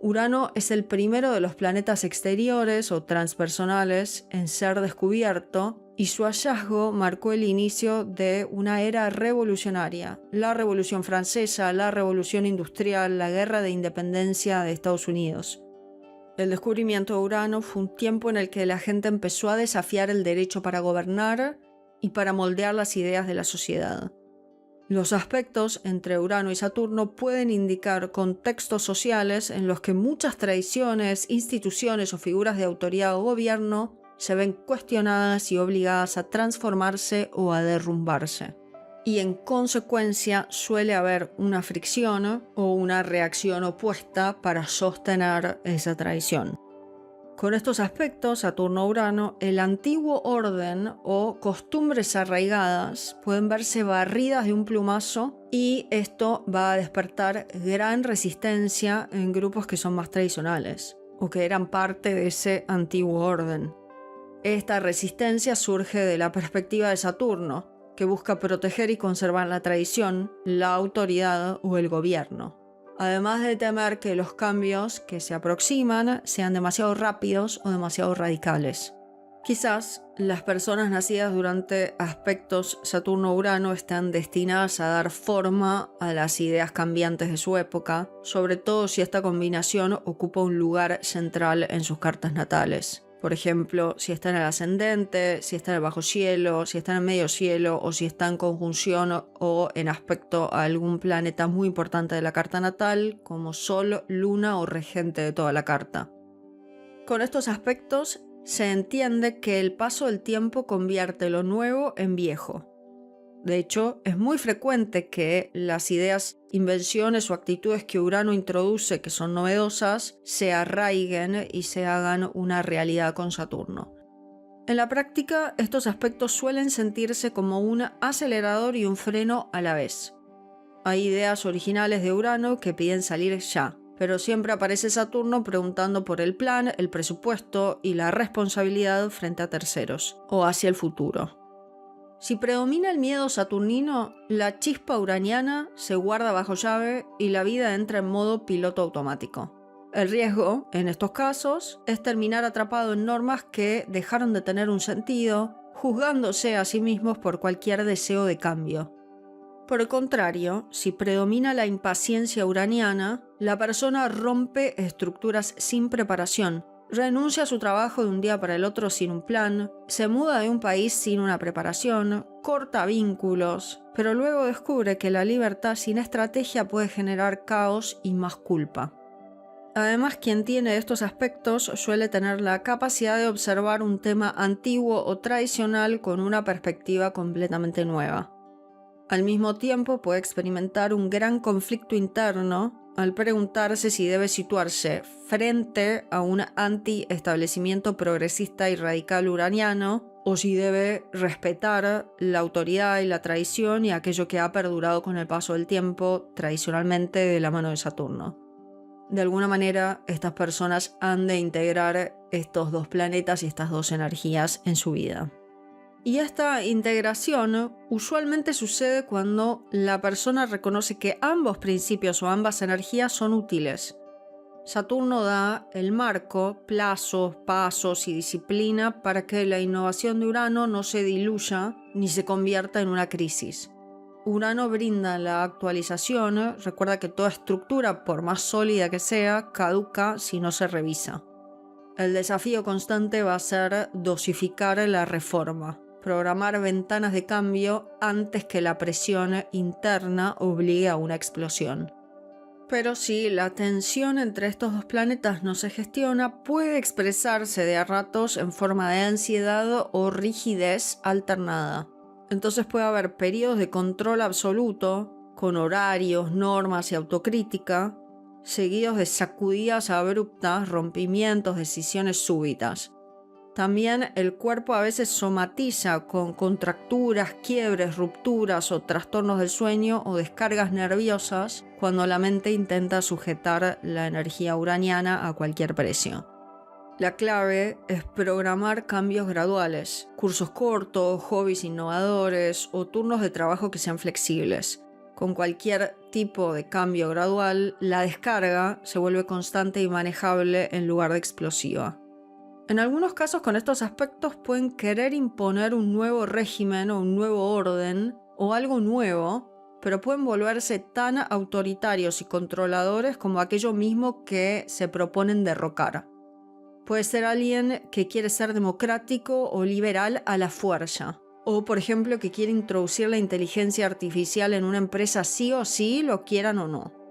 Urano es el primero de los planetas exteriores o transpersonales en ser descubierto, y su hallazgo marcó el inicio de una era revolucionaria: la Revolución Francesa, la Revolución Industrial, la Guerra de Independencia de Estados Unidos. El descubrimiento de Urano fue un tiempo en el que la gente empezó a desafiar el derecho para gobernar y para moldear las ideas de la sociedad. Los aspectos entre Urano y Saturno pueden indicar contextos sociales en los que muchas tradiciones, instituciones o figuras de autoridad o gobierno se ven cuestionadas y obligadas a transformarse o a derrumbarse. Y en consecuencia suele haber una fricción o una reacción opuesta para sostener esa tradición. Con estos aspectos, Saturno-Urano, el antiguo orden o costumbres arraigadas pueden verse barridas de un plumazo, y esto va a despertar gran resistencia en grupos que son más tradicionales o que eran parte de ese antiguo orden. Esta resistencia surge de la perspectiva de Saturno, que busca proteger y conservar la tradición, la autoridad o el gobierno, además de temer que los cambios que se aproximan sean demasiado rápidos o demasiado radicales. Quizás las personas nacidas durante aspectos Saturno-Urano están destinadas a dar forma a las ideas cambiantes de su época, sobre todo si esta combinación ocupa un lugar central en sus cartas natales. Por ejemplo, si está en el ascendente, si está en el bajo cielo, si está en el medio cielo o si está en conjunción o en aspecto a algún planeta muy importante de la carta natal, como Sol, Luna o regente de toda la carta. Con estos aspectos se entiende que el paso del tiempo convierte lo nuevo en viejo. De hecho, es muy frecuente que las ideas, invenciones o actitudes que Urano introduce que son novedosas se arraiguen y se hagan una realidad con Saturno. En la práctica, estos aspectos suelen sentirse como un acelerador y un freno a la vez. Hay ideas originales de Urano que piden salir ya, pero siempre aparece Saturno preguntando por el plan, el presupuesto y la responsabilidad frente a terceros, o hacia el futuro. Si predomina el miedo saturnino, la chispa uraniana se guarda bajo llave y la vida entra en modo piloto automático. El riesgo, en estos casos, es terminar atrapado en normas que dejaron de tener un sentido, juzgándose a sí mismos por cualquier deseo de cambio. Por el contrario, si predomina la impaciencia uraniana, la persona rompe estructuras sin preparación, renuncia a su trabajo de un día para el otro sin un plan, se muda de un país sin una preparación, corta vínculos, pero luego descubre que la libertad sin estrategia puede generar caos y más culpa. Además, quien tiene estos aspectos suele tener la capacidad de observar un tema antiguo o tradicional con una perspectiva completamente nueva. Al mismo tiempo puede experimentar un gran conflicto interno al preguntarse si debe situarse frente a un anti-establecimiento progresista y radical uraniano o si debe respetar la autoridad y la tradición y aquello que ha perdurado con el paso del tiempo tradicionalmente de la mano de Saturno. De alguna manera, estas personas han de integrar estos dos planetas y estas dos energías en su vida. Y esta integración usualmente sucede cuando la persona reconoce que ambos principios o ambas energías son útiles. Saturno da el marco, plazos, pasos y disciplina para que la innovación de Urano no se diluya ni se convierta en una crisis. Urano brinda la actualización, recuerda que toda estructura, por más sólida que sea, caduca si no se revisa. El desafío constante va a ser dosificar la reforma, programar ventanas de cambio antes que la presión interna obligue a una explosión. Pero si la tensión entre estos dos planetas no se gestiona, puede expresarse de a ratos en forma de ansiedad o rigidez alternada. Entonces puede haber periodos de control absoluto, con horarios, normas y autocrítica, seguidos de sacudidas abruptas, rompimientos, decisiones súbitas. También el cuerpo a veces somatiza con contracturas, quiebres, rupturas o trastornos del sueño o descargas nerviosas cuando la mente intenta sujetar la energía uraniana a cualquier precio. La clave es programar cambios graduales, cursos cortos, hobbies innovadores o turnos de trabajo que sean flexibles. Con cualquier tipo de cambio gradual, la descarga se vuelve constante y manejable en lugar de explosiva. En algunos casos con estos aspectos pueden querer imponer un nuevo régimen o un nuevo orden o algo nuevo, pero pueden volverse tan autoritarios y controladores como aquello mismo que se proponen derrocar. Puede ser alguien que quiere ser democrático o liberal a la fuerza, o por ejemplo que quiere introducir la inteligencia artificial en una empresa sí o sí, lo quieran o no.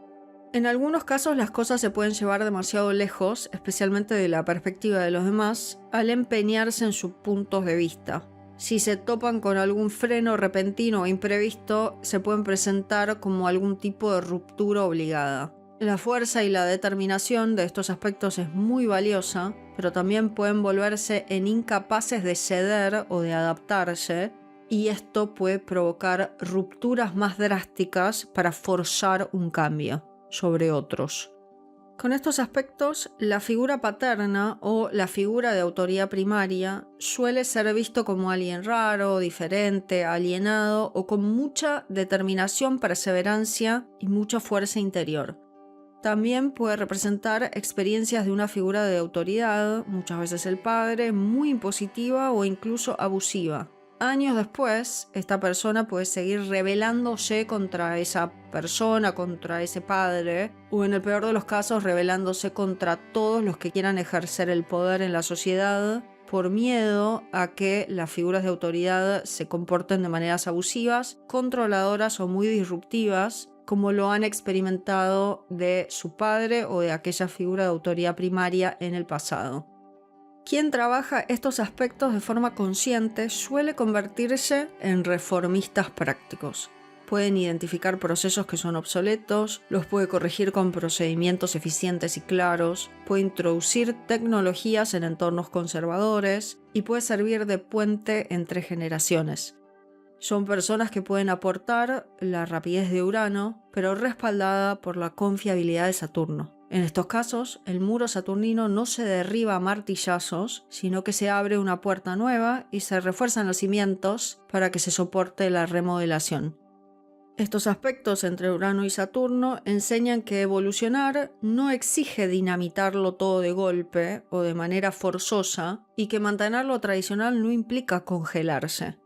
En algunos casos las cosas se pueden llevar demasiado lejos, especialmente de la perspectiva de los demás, al empeñarse en sus puntos de vista. Si se topan con algún freno repentino o imprevisto, se pueden presentar como algún tipo de ruptura obligada. La fuerza y la determinación de estos aspectos es muy valiosa, pero también pueden volverse en incapaces de ceder o de adaptarse, y esto puede provocar rupturas más drásticas para forzar un cambio sobre otros. Con estos aspectos, la figura paterna o la figura de autoridad primaria suele ser visto como alguien raro, diferente, alienado o con mucha determinación, perseverancia y mucha fuerza interior. También puede representar experiencias de una figura de autoridad, muchas veces el padre, muy impositiva o incluso abusiva. Años después, esta persona puede seguir rebelándose contra esa persona, contra ese padre, o en el peor de los casos, rebelándose contra todos los que quieran ejercer el poder en la sociedad, por miedo a que las figuras de autoridad se comporten de maneras abusivas, controladoras o muy disruptivas, como lo han experimentado de su padre o de aquella figura de autoridad primaria en el pasado. Quien trabaja estos aspectos de forma consciente suele convertirse en reformistas prácticos. Pueden identificar procesos que son obsoletos, los puede corregir con procedimientos eficientes y claros, puede introducir tecnologías en entornos conservadores y puede servir de puente entre generaciones. Son personas que pueden aportar la rapidez de Urano, pero respaldada por la confiabilidad de Saturno. En estos casos, el muro saturnino no se derriba a martillazos, sino que se abre una puerta nueva y se refuerzan los cimientos para que se soporte la remodelación. Estos aspectos entre Urano y Saturno enseñan que evolucionar no exige dinamitarlo todo de golpe o de manera forzosa y que mantener lo tradicional no implica congelarse.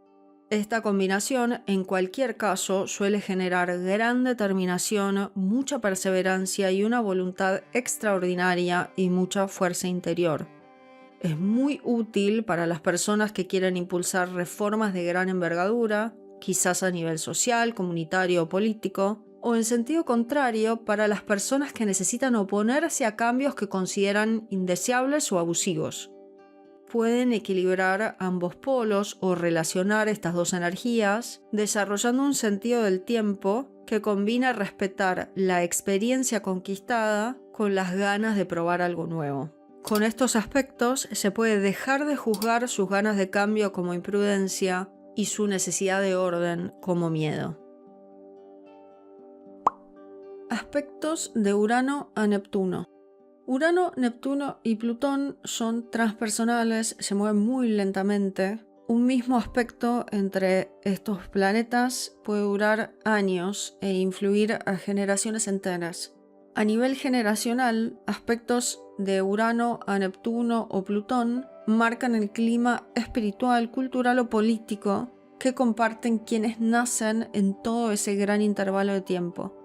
Esta combinación, en cualquier caso, suele generar gran determinación, mucha perseverancia y una voluntad extraordinaria y mucha fuerza interior. Es muy útil para las personas que quieren impulsar reformas de gran envergadura, quizás a nivel social, comunitario o político, o en sentido contrario, para las personas que necesitan oponerse a cambios que consideran indeseables o abusivos. Pueden equilibrar ambos polos o relacionar estas dos energías, desarrollando un sentido del tiempo que combina respetar la experiencia conquistada con las ganas de probar algo nuevo. Con estos aspectos se puede dejar de juzgar sus ganas de cambio como imprudencia y su necesidad de orden como miedo. Aspectos de Urano a Neptuno. Urano, Neptuno y Plutón son transpersonales, se mueven muy lentamente. Un mismo aspecto entre estos planetas puede durar años e influir a generaciones enteras. A nivel generacional, aspectos de Urano a Neptuno o Plutón marcan el clima espiritual, cultural o político que comparten quienes nacen en todo ese gran intervalo de tiempo.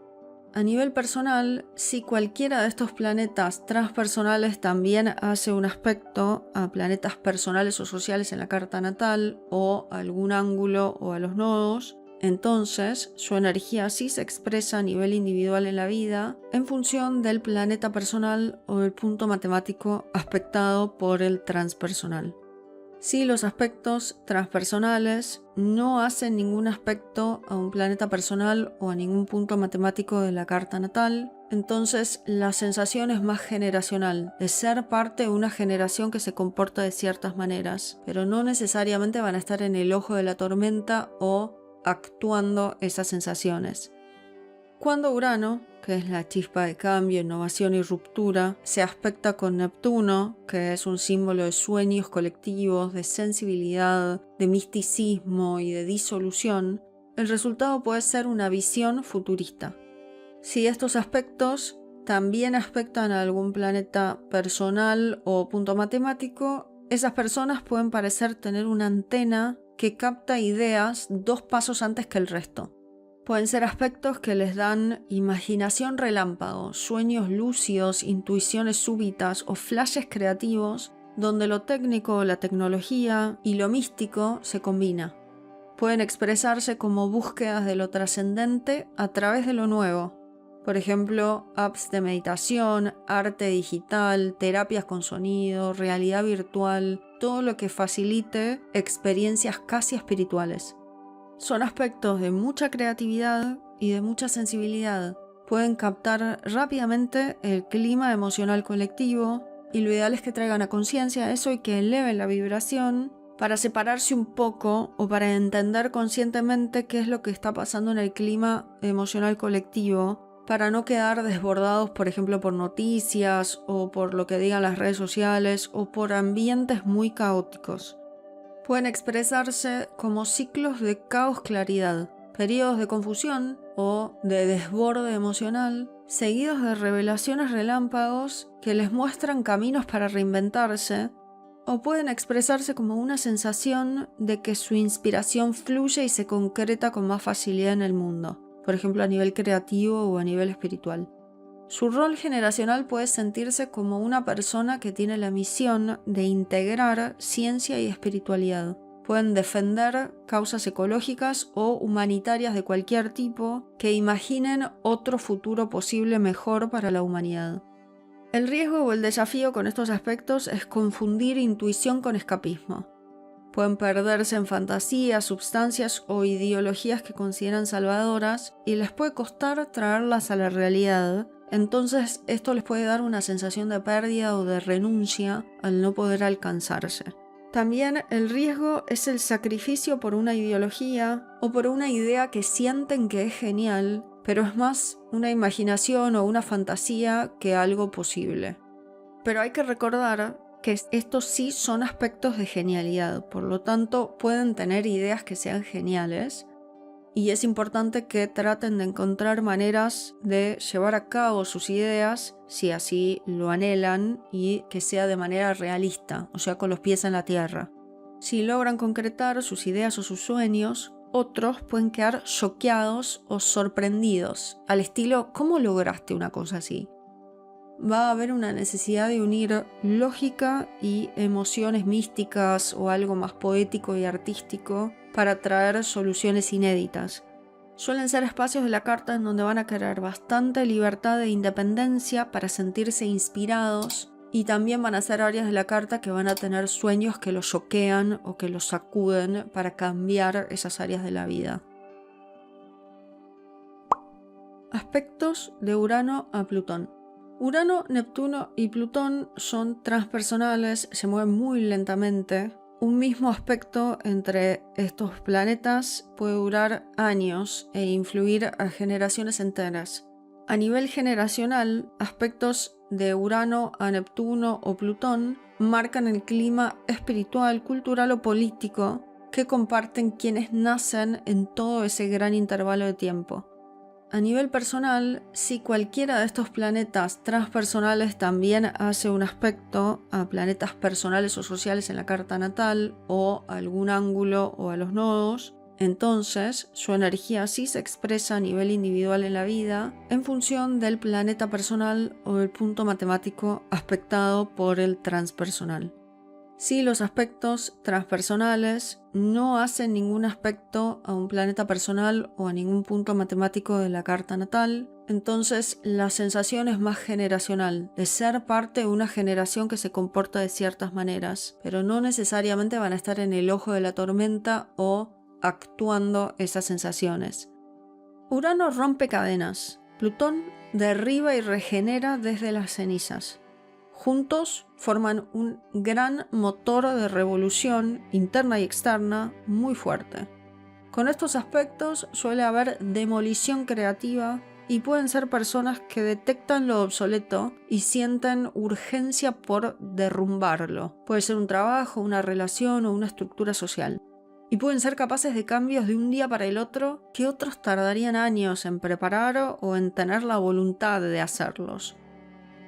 A nivel personal, si cualquiera de estos planetas transpersonales también hace un aspecto a planetas personales o sociales en la carta natal o a algún ángulo o a los nodos, entonces su energía sí se expresa a nivel individual en la vida en función del planeta personal o del punto matemático aspectado por el transpersonal. Si los aspectos transpersonales no hacen ningún aspecto a un planeta personal o a ningún punto matemático de la carta natal, entonces la sensación es más generacional, de ser parte de una generación que se comporta de ciertas maneras, pero no necesariamente van a estar en el ojo de la tormenta o actuando esas sensaciones. Cuando Urano, que es la chispa de cambio, innovación y ruptura, se aspecta con Neptuno, que es un símbolo de sueños colectivos, de sensibilidad, de misticismo y de disolución, el resultado puede ser una visión futurista. Si estos aspectos también aspectan a algún planeta personal o punto matemático, esas personas pueden parecer tener una antena que capta ideas 2 pasos antes que el resto. Pueden ser aspectos que les dan imaginación relámpago, sueños lúcidos, intuiciones súbitas o flashes creativos donde lo técnico, la tecnología y lo místico se combina. Pueden expresarse como búsquedas de lo trascendente a través de lo nuevo. Por ejemplo, apps de meditación, arte digital, terapias con sonido, realidad virtual, todo lo que facilite experiencias casi espirituales. Son aspectos de mucha creatividad y de mucha sensibilidad. Pueden captar rápidamente el clima emocional colectivo y lo ideal es que traigan a conciencia eso y que eleven la vibración para separarse un poco o para entender conscientemente qué es lo que está pasando en el clima emocional colectivo para no quedar desbordados, por ejemplo, por noticias o por lo que digan las redes sociales o por ambientes muy caóticos. Pueden expresarse como ciclos de caos-claridad, periodos de confusión o de desborde emocional, seguidos de revelaciones relámpagos que les muestran caminos para reinventarse, o pueden expresarse como una sensación de que su inspiración fluye y se concreta con más facilidad en el mundo, por ejemplo a nivel creativo o a nivel espiritual. Su rol generacional puede sentirse como una persona que tiene la misión de integrar ciencia y espiritualidad. Pueden defender causas ecológicas o humanitarias de cualquier tipo que imaginen otro futuro posible mejor para la humanidad. El riesgo o el desafío con estos aspectos es confundir intuición con escapismo. Pueden perderse en fantasías, sustancias o ideologías que consideran salvadoras y les puede costar traerlas a la realidad. Entonces esto les puede dar una sensación de pérdida o de renuncia al no poder alcanzarse. También el riesgo es el sacrificio por una ideología o por una idea que sienten que es genial, pero es más una imaginación o una fantasía que algo posible. Pero hay que recordar que estos sí son aspectos de genialidad, por lo tanto pueden tener ideas que sean geniales y es importante que traten de encontrar maneras de llevar a cabo sus ideas si así lo anhelan y que sea de manera realista, o sea con los pies en la tierra. Si logran concretar sus ideas o sus sueños, otros pueden quedar choqueados o sorprendidos, al estilo ¿cómo lograste una cosa así? Va a haber una necesidad de unir lógica y emociones místicas o algo más poético y artístico para traer soluciones inéditas. Suelen ser espacios de la carta en donde van a querer bastante libertad e independencia para sentirse inspirados y también van a ser áreas de la carta que van a tener sueños que los choquean o que los sacuden para cambiar esas áreas de la vida. Aspectos de Urano a Plutón. Urano, Neptuno y Plutón son transpersonales, se mueven muy lentamente. Un mismo aspecto entre estos planetas puede durar años e influir a generaciones enteras. A nivel generacional, aspectos de Urano a Neptuno o Plutón marcan el clima espiritual, cultural o político que comparten quienes nacen en todo ese gran intervalo de tiempo. A nivel personal, si cualquiera de estos planetas transpersonales también hace un aspecto a planetas personales o sociales en la carta natal o a algún ángulo o a los nodos, entonces su energía sí se expresa a nivel individual en la vida en función del planeta personal o del punto matemático aspectado por el transpersonal. Si los aspectos transpersonales no hacen ningún aspecto a un planeta personal o a ningún punto matemático de la carta natal, entonces la sensación es más generacional, de ser parte de una generación que se comporta de ciertas maneras, pero no necesariamente van a estar en el ojo de la tormenta o actuando esas sensaciones. Urano rompe cadenas, Plutón derriba y regenera desde las cenizas. Juntos forman un gran motor de revolución interna y externa muy fuerte. Con estos aspectos suele haber demolición creativa y pueden ser personas que detectan lo obsoleto y sienten urgencia por derrumbarlo. Puede ser un trabajo, una relación o una estructura social. Y pueden ser capaces de cambios de un día para el otro que otros tardarían años en preparar o en tener la voluntad de hacerlos.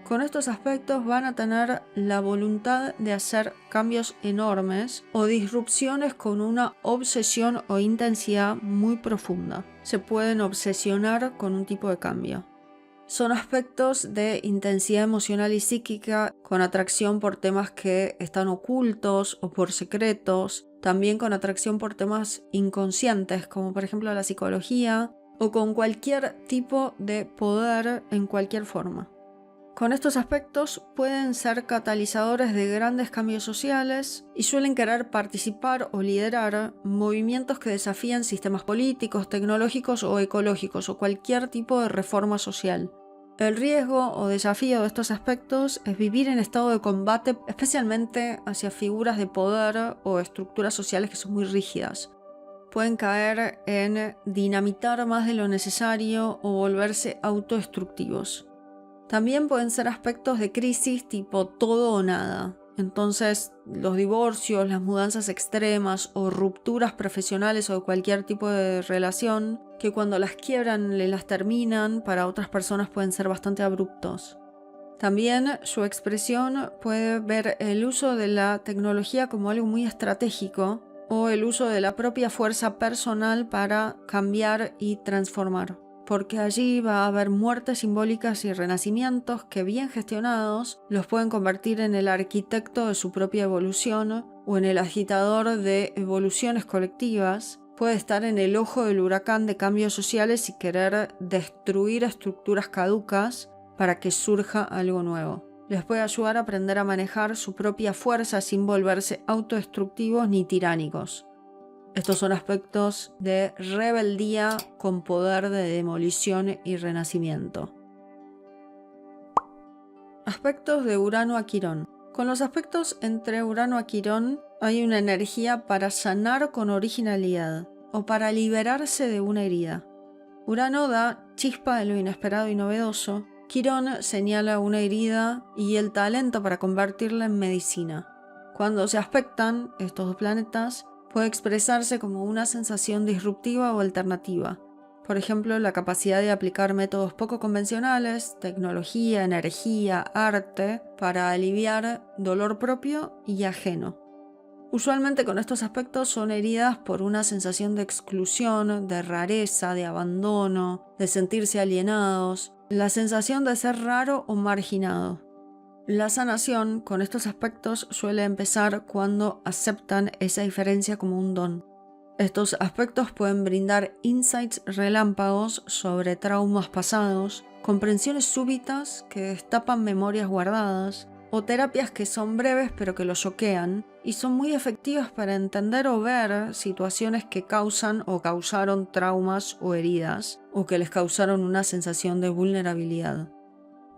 Con estos aspectos van a tener la voluntad de hacer cambios enormes o disrupciones con una obsesión o intensidad muy profunda. Se pueden obsesionar con un tipo de cambio. Son aspectos de intensidad emocional y psíquica con atracción por temas que están ocultos o por secretos, también con atracción por temas inconscientes como por ejemplo la psicología o con cualquier tipo de poder en cualquier forma. Con estos aspectos pueden ser catalizadores de grandes cambios sociales y suelen querer participar o liderar movimientos que desafían sistemas políticos, tecnológicos o ecológicos o cualquier tipo de reforma social. El riesgo o desafío de estos aspectos es vivir en estado de combate, especialmente hacia figuras de poder o estructuras sociales que son muy rígidas. pueden caer en dinamitar más de lo necesario o volverse autodestructivos. También pueden ser aspectos de crisis tipo todo o nada. Entonces, los divorcios, las mudanzas extremas o rupturas profesionales o de cualquier tipo de relación, que cuando las quiebran y las terminan, para otras personas pueden ser bastante abruptos. También su expresión puede ver el uso de la tecnología como algo muy estratégico o el uso de la propia fuerza personal para cambiar y transformar. Porque allí va a haber muertes simbólicas y renacimientos que, bien gestionados, los pueden convertir en el arquitecto de su propia evolución o en el agitador de evoluciones colectivas. Puede estar en el ojo del huracán de cambios sociales y querer destruir estructuras caducas para que surja algo nuevo. Les puede ayudar a aprender a manejar su propia fuerza sin volverse autodestructivos ni tiránicos. Estos son aspectos de rebeldía con poder de demolición y renacimiento. Aspectos de Urano a Quirón. Con los aspectos entre Urano a Quirón hay una energía para sanar con originalidad o para liberarse de una herida. Urano da chispa de lo inesperado y novedoso. Quirón señala una herida y el talento para convertirla en medicina. Cuando se aspectan estos dos planetas, puede expresarse como una sensación disruptiva o alternativa. Por ejemplo, la capacidad de aplicar métodos poco convencionales, tecnología, energía, arte, para aliviar dolor propio y ajeno. Usualmente con estos aspectos son heridas por una sensación de exclusión, de rareza, de abandono, de sentirse alienados, la sensación de ser raro o marginado. La sanación con estos aspectos suele empezar cuando aceptan esa diferencia como un don. Estos aspectos pueden brindar insights relámpagos sobre traumas pasados, comprensiones súbitas que destapan memorias guardadas, o terapias que son breves pero que lo choquean y son muy efectivas para entender o ver situaciones que causan o causaron traumas o heridas, o que les causaron una sensación de vulnerabilidad.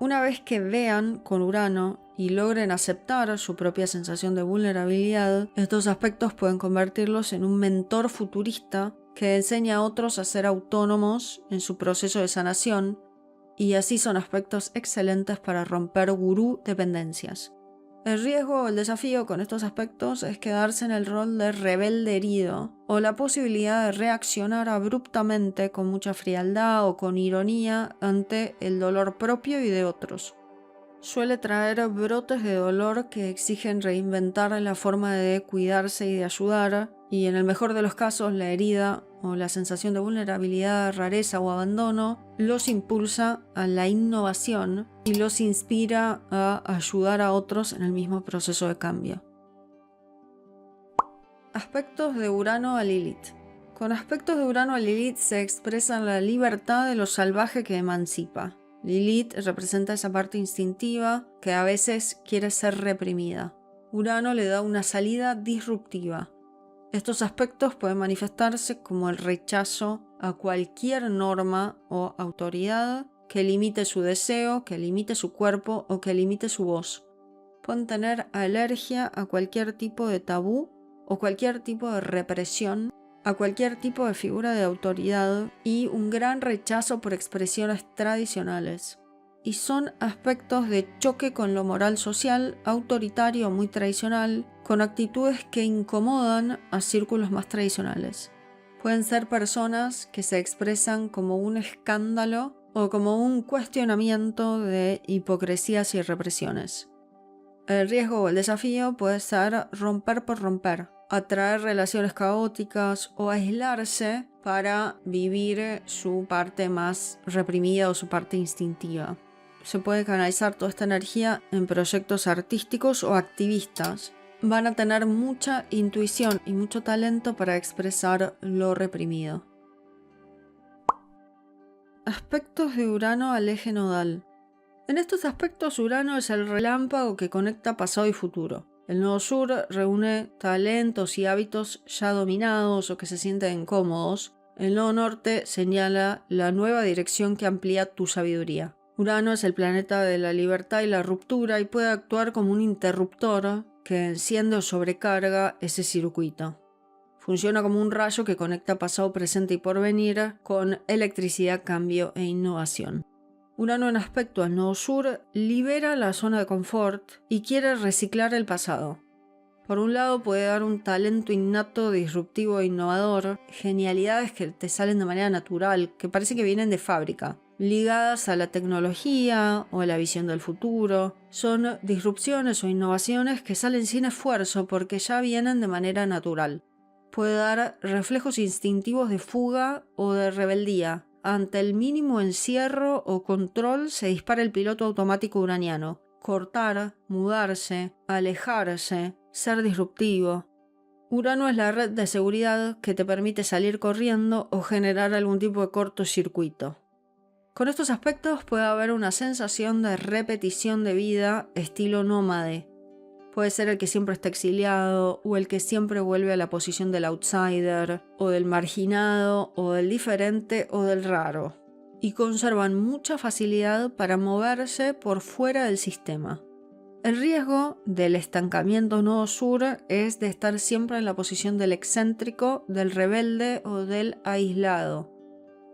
Una vez que vean con Urano y logren aceptar su propia sensación de vulnerabilidad, estos aspectos pueden convertirlos en un mentor futurista que enseña a otros a ser autónomos en su proceso de sanación, y así son aspectos excelentes para romper gurú dependencias. El riesgo o el desafío con estos aspectos es quedarse en el rol de rebelde herido, o la posibilidad de reaccionar abruptamente con mucha frialdad o con ironía ante el dolor propio y de otros. Suele traer brotes de dolor que exigen reinventar la forma de cuidarse y de ayudar, y en el mejor de los casos la herida o la sensación de vulnerabilidad, rareza o abandono los impulsa a la innovación y los inspira a ayudar a otros en el mismo proceso de cambio. Aspectos de Urano a Lilith. Con aspectos de Urano a Lilith se expresa la libertad de lo salvaje que emancipa. Lilith representa esa parte instintiva que a veces quiere ser reprimida. Urano le da una salida disruptiva. Estos aspectos pueden manifestarse como el rechazo a cualquier norma o autoridad que limite su deseo, que limite su cuerpo o que limite su voz. Pueden tener alergia a cualquier tipo de tabú o cualquier tipo de represión, a cualquier tipo de figura de autoridad y un gran rechazo por expresiones tradicionales. Y son aspectos de choque con lo moral social, autoritario, muy tradicional, con actitudes que incomodan a círculos más tradicionales. Pueden ser personas que se expresan como un escándalo o como un cuestionamiento de hipocresías y represiones. El riesgo o el desafío puede ser romper por romper, atraer relaciones caóticas o aislarse para vivir su parte más reprimida o su parte instintiva. Se puede canalizar toda esta energía en proyectos artísticos o activistas. Van a tener mucha intuición y mucho talento para expresar lo reprimido. Aspectos de Urano al eje nodal. En estos aspectos, Urano es el relámpago que conecta pasado y futuro. El nodo sur reúne talentos y hábitos ya dominados o que se sienten incómodos. El nodo norte señala la nueva dirección que amplía tu sabiduría. Urano es el planeta de la libertad y la ruptura y puede actuar como un interruptor que enciende o sobrecarga ese circuito. Funciona como un rayo que conecta pasado, presente y porvenir con electricidad, cambio e innovación. Urano en aspecto al nodo sur libera la zona de confort y quiere reciclar el pasado. Por un lado puede dar un talento innato, disruptivo e innovador, genialidades que te salen de manera natural, que parece que vienen de fábrica, ligadas a la tecnología o a la visión del futuro. Son disrupciones o innovaciones que salen sin esfuerzo porque ya vienen de manera natural. Puede dar reflejos instintivos de fuga o de rebeldía. Ante el mínimo encierro o control se dispara el piloto automático uraniano. Cortar, mudarse, alejarse, ser disruptivo. Urano es la red de seguridad que te permite salir corriendo o generar algún tipo de cortocircuito. Con estos aspectos puede haber una sensación de repetición de vida estilo nómade. Puede ser el que siempre está exiliado o el que siempre vuelve a la posición del outsider o del marginado o del diferente o del raro. Y conservan mucha facilidad para moverse por fuera del sistema. El riesgo del estancamiento nodo sur es de estar siempre en la posición del excéntrico, del rebelde o del aislado.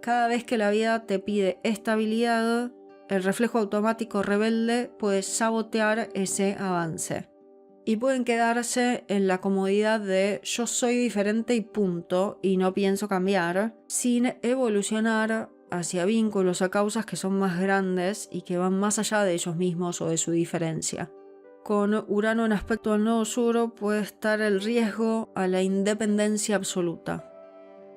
Cada vez que la vida te pide estabilidad, el reflejo automático rebelde puede sabotear ese avance. Y pueden quedarse en la comodidad de yo soy diferente y punto, y no pienso cambiar, sin evolucionar hacia vínculos a causas que son más grandes y que van más allá de ellos mismos o de su diferencia. Con Urano en aspecto al nodo sur puede estar el riesgo a la independencia absoluta.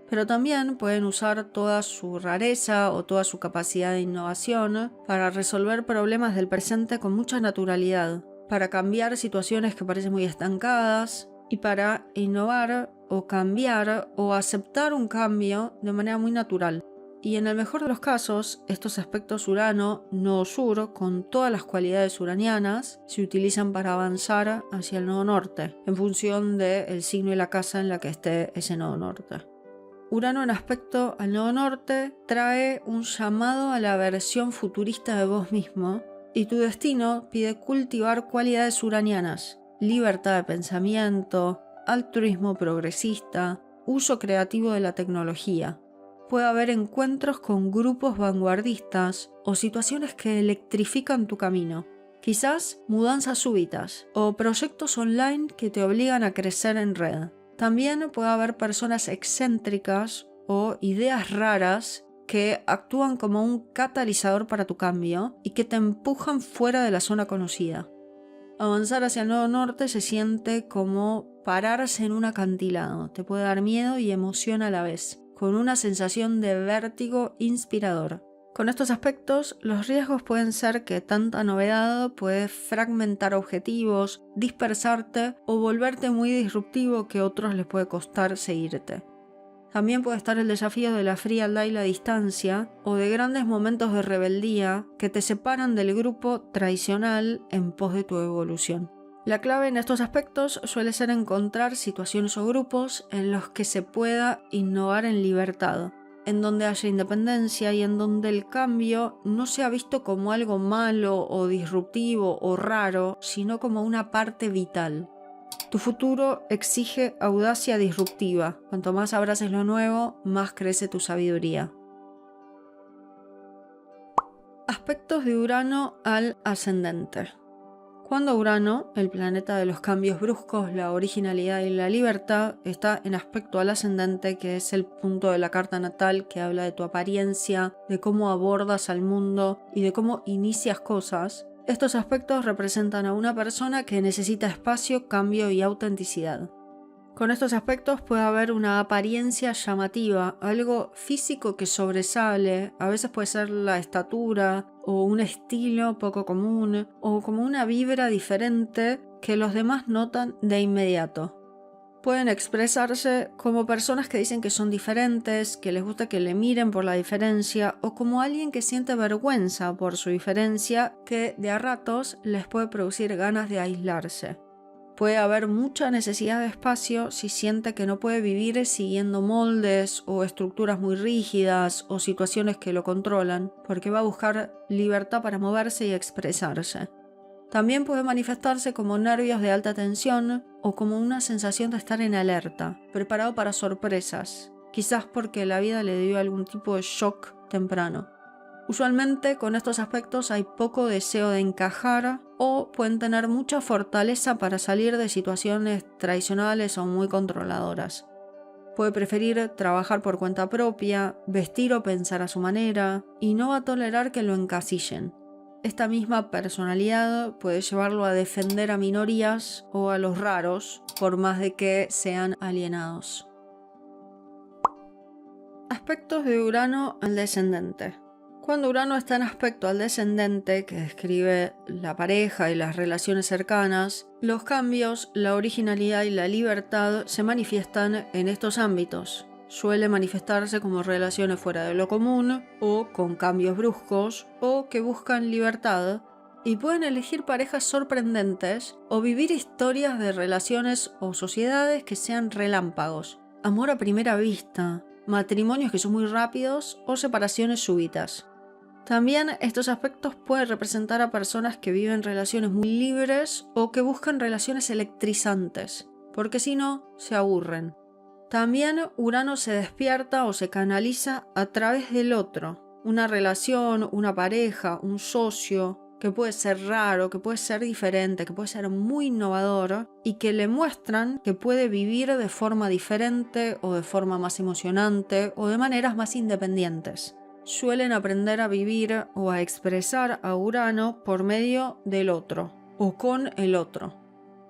Pero también pueden usar toda su rareza o toda su capacidad de innovación para resolver problemas del presente con mucha naturalidad, para cambiar situaciones que parecen muy estancadas y para innovar o cambiar o aceptar un cambio de manera muy natural. Y en el mejor de los casos, estos aspectos Urano, nodo sur, con todas las cualidades uranianas, se utilizan para avanzar hacia el nodo norte, en función del signo y la casa en la que esté ese nodo norte. Urano en aspecto al nodo norte trae un llamado a la versión futurista de vos mismo, y tu destino pide cultivar cualidades uranianas: libertad de pensamiento, altruismo progresista, uso creativo de la tecnología. Puede haber encuentros con grupos vanguardistas o situaciones que electrifican tu camino. Quizás mudanzas súbitas o proyectos online que te obligan a crecer en red. También puede haber personas excéntricas o ideas raras que actúan como un catalizador para tu cambio y que te empujan fuera de la zona conocida. Avanzar hacia el nodo norte se siente como pararse en un acantilado. Te puede dar miedo y emoción a la vez, con una sensación de vértigo inspirador. Con estos aspectos, los riesgos pueden ser que tanta novedad puede fragmentar objetivos, dispersarte o volverte muy disruptivo que a otros les puede costar seguirte. También puede estar el desafío de la frialdad y la distancia, o de grandes momentos de rebeldía que te separan del grupo tradicional en pos de tu evolución. La clave en estos aspectos suele ser encontrar situaciones o grupos en los que se pueda innovar en libertad, en donde haya independencia y en donde el cambio no sea visto como algo malo o disruptivo o raro, sino como una parte vital. Tu futuro exige audacia disruptiva. Cuanto más abraces lo nuevo, más crece tu sabiduría. Aspectos de Urano al ascendente. Cuando Urano, el planeta de los cambios bruscos, la originalidad y la libertad, está en aspecto al ascendente, que es el punto de la carta natal que habla de tu apariencia, de cómo abordas al mundo y de cómo inicias cosas, estos aspectos representan a una persona que necesita espacio, cambio y autenticidad. Con estos aspectos puede haber una apariencia llamativa, algo físico que sobresale, a veces puede ser la estatura o un estilo poco común o como una vibra diferente que los demás notan de inmediato. Pueden expresarse como personas que dicen que son diferentes, que les gusta que le miren por la diferencia, o como alguien que siente vergüenza por su diferencia, que de a ratos les puede producir ganas de aislarse. Puede haber mucha necesidad de espacio si siente que no puede vivir siguiendo moldes o estructuras muy rígidas o situaciones que lo controlan, porque va a buscar libertad para moverse y expresarse. También puede manifestarse como nervios de alta tensión o como una sensación de estar en alerta, preparado para sorpresas, quizás porque la vida le dio algún tipo de shock temprano. Usualmente con estos aspectos hay poco deseo de encajar o pueden tener mucha fortaleza para salir de situaciones tradicionales o muy controladoras. Puede preferir trabajar por cuenta propia, vestir o pensar a su manera y no va a tolerar que lo encasillen. Esta misma personalidad puede llevarlo a defender a minorías o a los raros, por más de que sean alienados. Aspectos de Urano al descendente. Cuando Urano está en aspecto al descendente, que describe la pareja y las relaciones cercanas, los cambios, la originalidad y la libertad se manifiestan en estos ámbitos. Suele manifestarse como relaciones fuera de lo común, o con cambios bruscos, o que buscan libertad, y pueden elegir parejas sorprendentes o vivir historias de relaciones o sociedades que sean relámpagos, amor a primera vista, matrimonios que son muy rápidos o separaciones súbitas. También estos aspectos pueden representar a personas que viven relaciones muy libres o que buscan relaciones electrizantes, porque si no, se aburren. También Urano se despierta o se canaliza a través del otro, una relación, una pareja, un socio, que puede ser raro, que puede ser diferente, que puede ser muy innovador y que le muestran que puede vivir de forma diferente o de forma más emocionante o de maneras más independientes. Suelen aprender a vivir o a expresar a Urano por medio del otro o con el otro.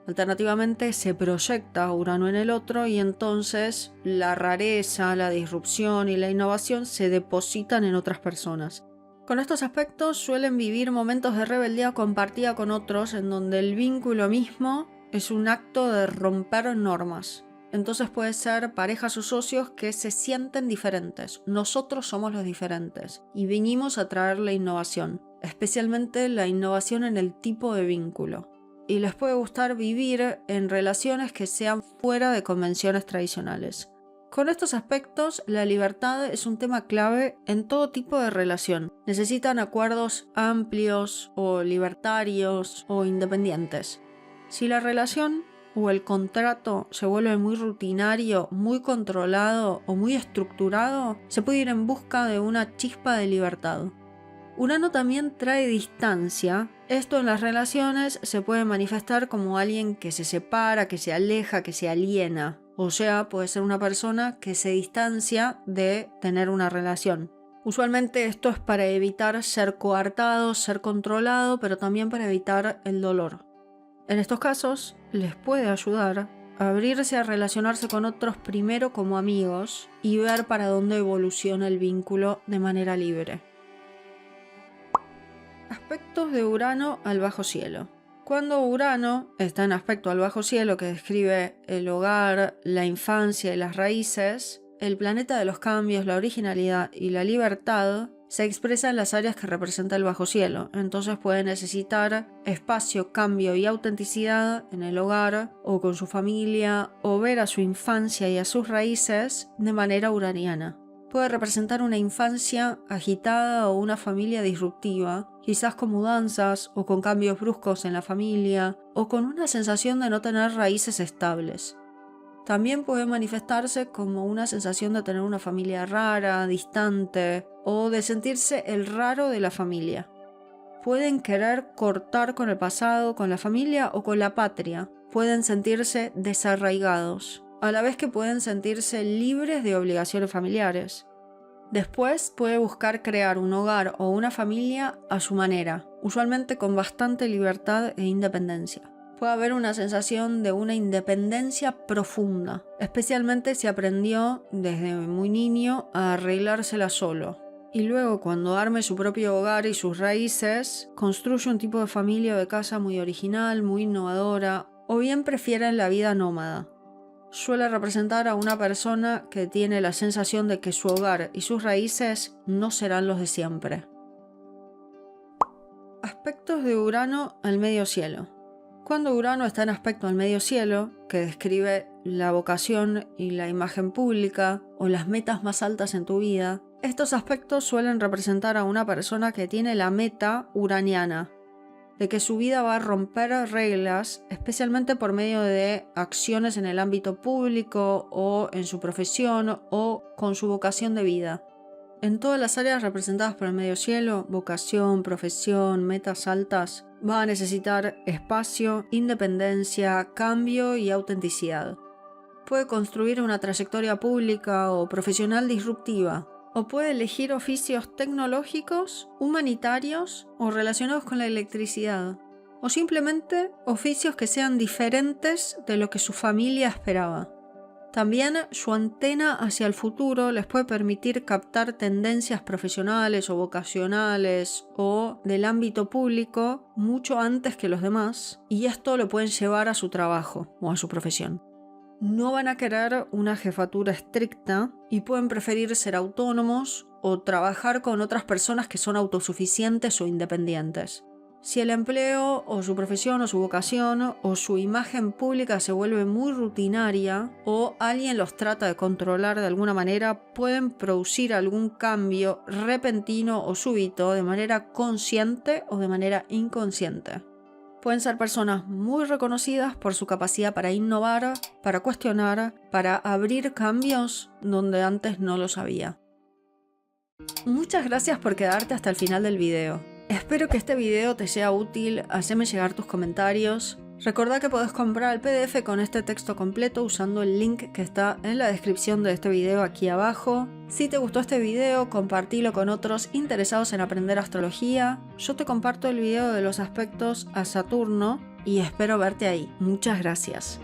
Alternativamente se proyecta a Urano en el otro y entonces la rareza, la disrupción y la innovación se depositan en otras personas. Con estos aspectos suelen vivir momentos de rebeldía compartida con otros en donde el vínculo mismo es un acto de romper normas. Entonces puede ser parejas o socios que se sienten diferentes. Nosotros somos los diferentes y vinimos a traer la innovación, especialmente la innovación en el tipo de vínculo. Y les puede gustar vivir en relaciones que sean fuera de convenciones tradicionales. Con estos aspectos, la libertad es un tema clave en todo tipo de relación. Necesitan acuerdos amplios o libertarios o independientes. Si la relación o el contrato se vuelve muy rutinario, muy controlado o muy estructurado, se puede ir en busca de una chispa de libertad. Urano también trae distancia. Esto en las relaciones se puede manifestar como alguien que se separa, que se aleja, que se aliena. O sea, puede ser una persona que se distancia de tener una relación. Usualmente esto es para evitar ser coartado, ser controlado, pero también para evitar el dolor. En estos casos, les puede ayudar a abrirse a relacionarse con otros primero como amigos y ver para dónde evoluciona el vínculo de manera libre. Aspectos de Urano al bajo cielo. Cuando Urano está en aspecto al bajo cielo, que describe el hogar, la infancia y las raíces, el planeta de los cambios, la originalidad y la libertad, se expresa en las áreas que representa el bajo cielo. Entonces puede necesitar espacio, cambio y autenticidad en el hogar o con su familia, o ver a su infancia y a sus raíces de manera uraniana. Puede representar una infancia agitada o una familia disruptiva, quizás con mudanzas o con cambios bruscos en la familia, o con una sensación de no tener raíces estables. También puede manifestarse como una sensación de tener una familia rara, distante, o de sentirse el raro de la familia. Pueden querer cortar con el pasado, con la familia o con la patria. Pueden sentirse desarraigados, a la vez que pueden sentirse libres de obligaciones familiares. Después puede buscar crear un hogar o una familia a su manera, usualmente con bastante libertad e independencia. Puede haber una sensación de una independencia profunda, especialmente si aprendió desde muy niño a arreglársela solo. Y luego, cuando arme su propio hogar y sus raíces, construye un tipo de familia o de casa muy original, muy innovadora, o bien prefiere la vida nómada. Suele representar a una persona que tiene la sensación de que su hogar y sus raíces no serán los de siempre. Aspectos de Urano al medio cielo. Cuando Urano está en aspecto al medio cielo, que describe la vocación y la imagen pública o las metas más altas en tu vida, estos aspectos suelen representar a una persona que tiene la meta uraniana. de que su vida va a romper reglas, especialmente por medio de acciones en el ámbito público o en su profesión o con su vocación de vida. En todas las áreas representadas por el medio cielo, vocación, profesión, metas altas, va a necesitar espacio, independencia, cambio y autenticidad. Puede construir una trayectoria pública o profesional disruptiva, o puede elegir oficios tecnológicos, humanitarios o relacionados con la electricidad, o simplemente oficios que sean diferentes de lo que su familia esperaba. También su antena hacia el futuro les puede permitir captar tendencias profesionales o vocacionales o del ámbito público mucho antes que los demás, y esto lo pueden llevar a su trabajo o a su profesión. No van a querer una jefatura estricta y pueden preferir ser autónomos o trabajar con otras personas que son autosuficientes o independientes. Si el empleo o su profesión o su vocación o su imagen pública se vuelve muy rutinaria o alguien los trata de controlar de alguna manera, pueden producir algún cambio repentino o súbito de manera consciente o de manera inconsciente. Pueden ser personas muy reconocidas por su capacidad para innovar, para cuestionar, para abrir cambios donde antes no los había. Muchas gracias por quedarte hasta el final del video. Espero que este video te sea útil, haceme llegar tus comentarios. Recordá que podés comprar el PDF con este texto completo usando el link que está en la descripción de este video aquí abajo. Si te gustó este video, compartilo con otros interesados en aprender astrología. Yo te comparto el video de los aspectos a Saturno y espero verte ahí. Muchas gracias.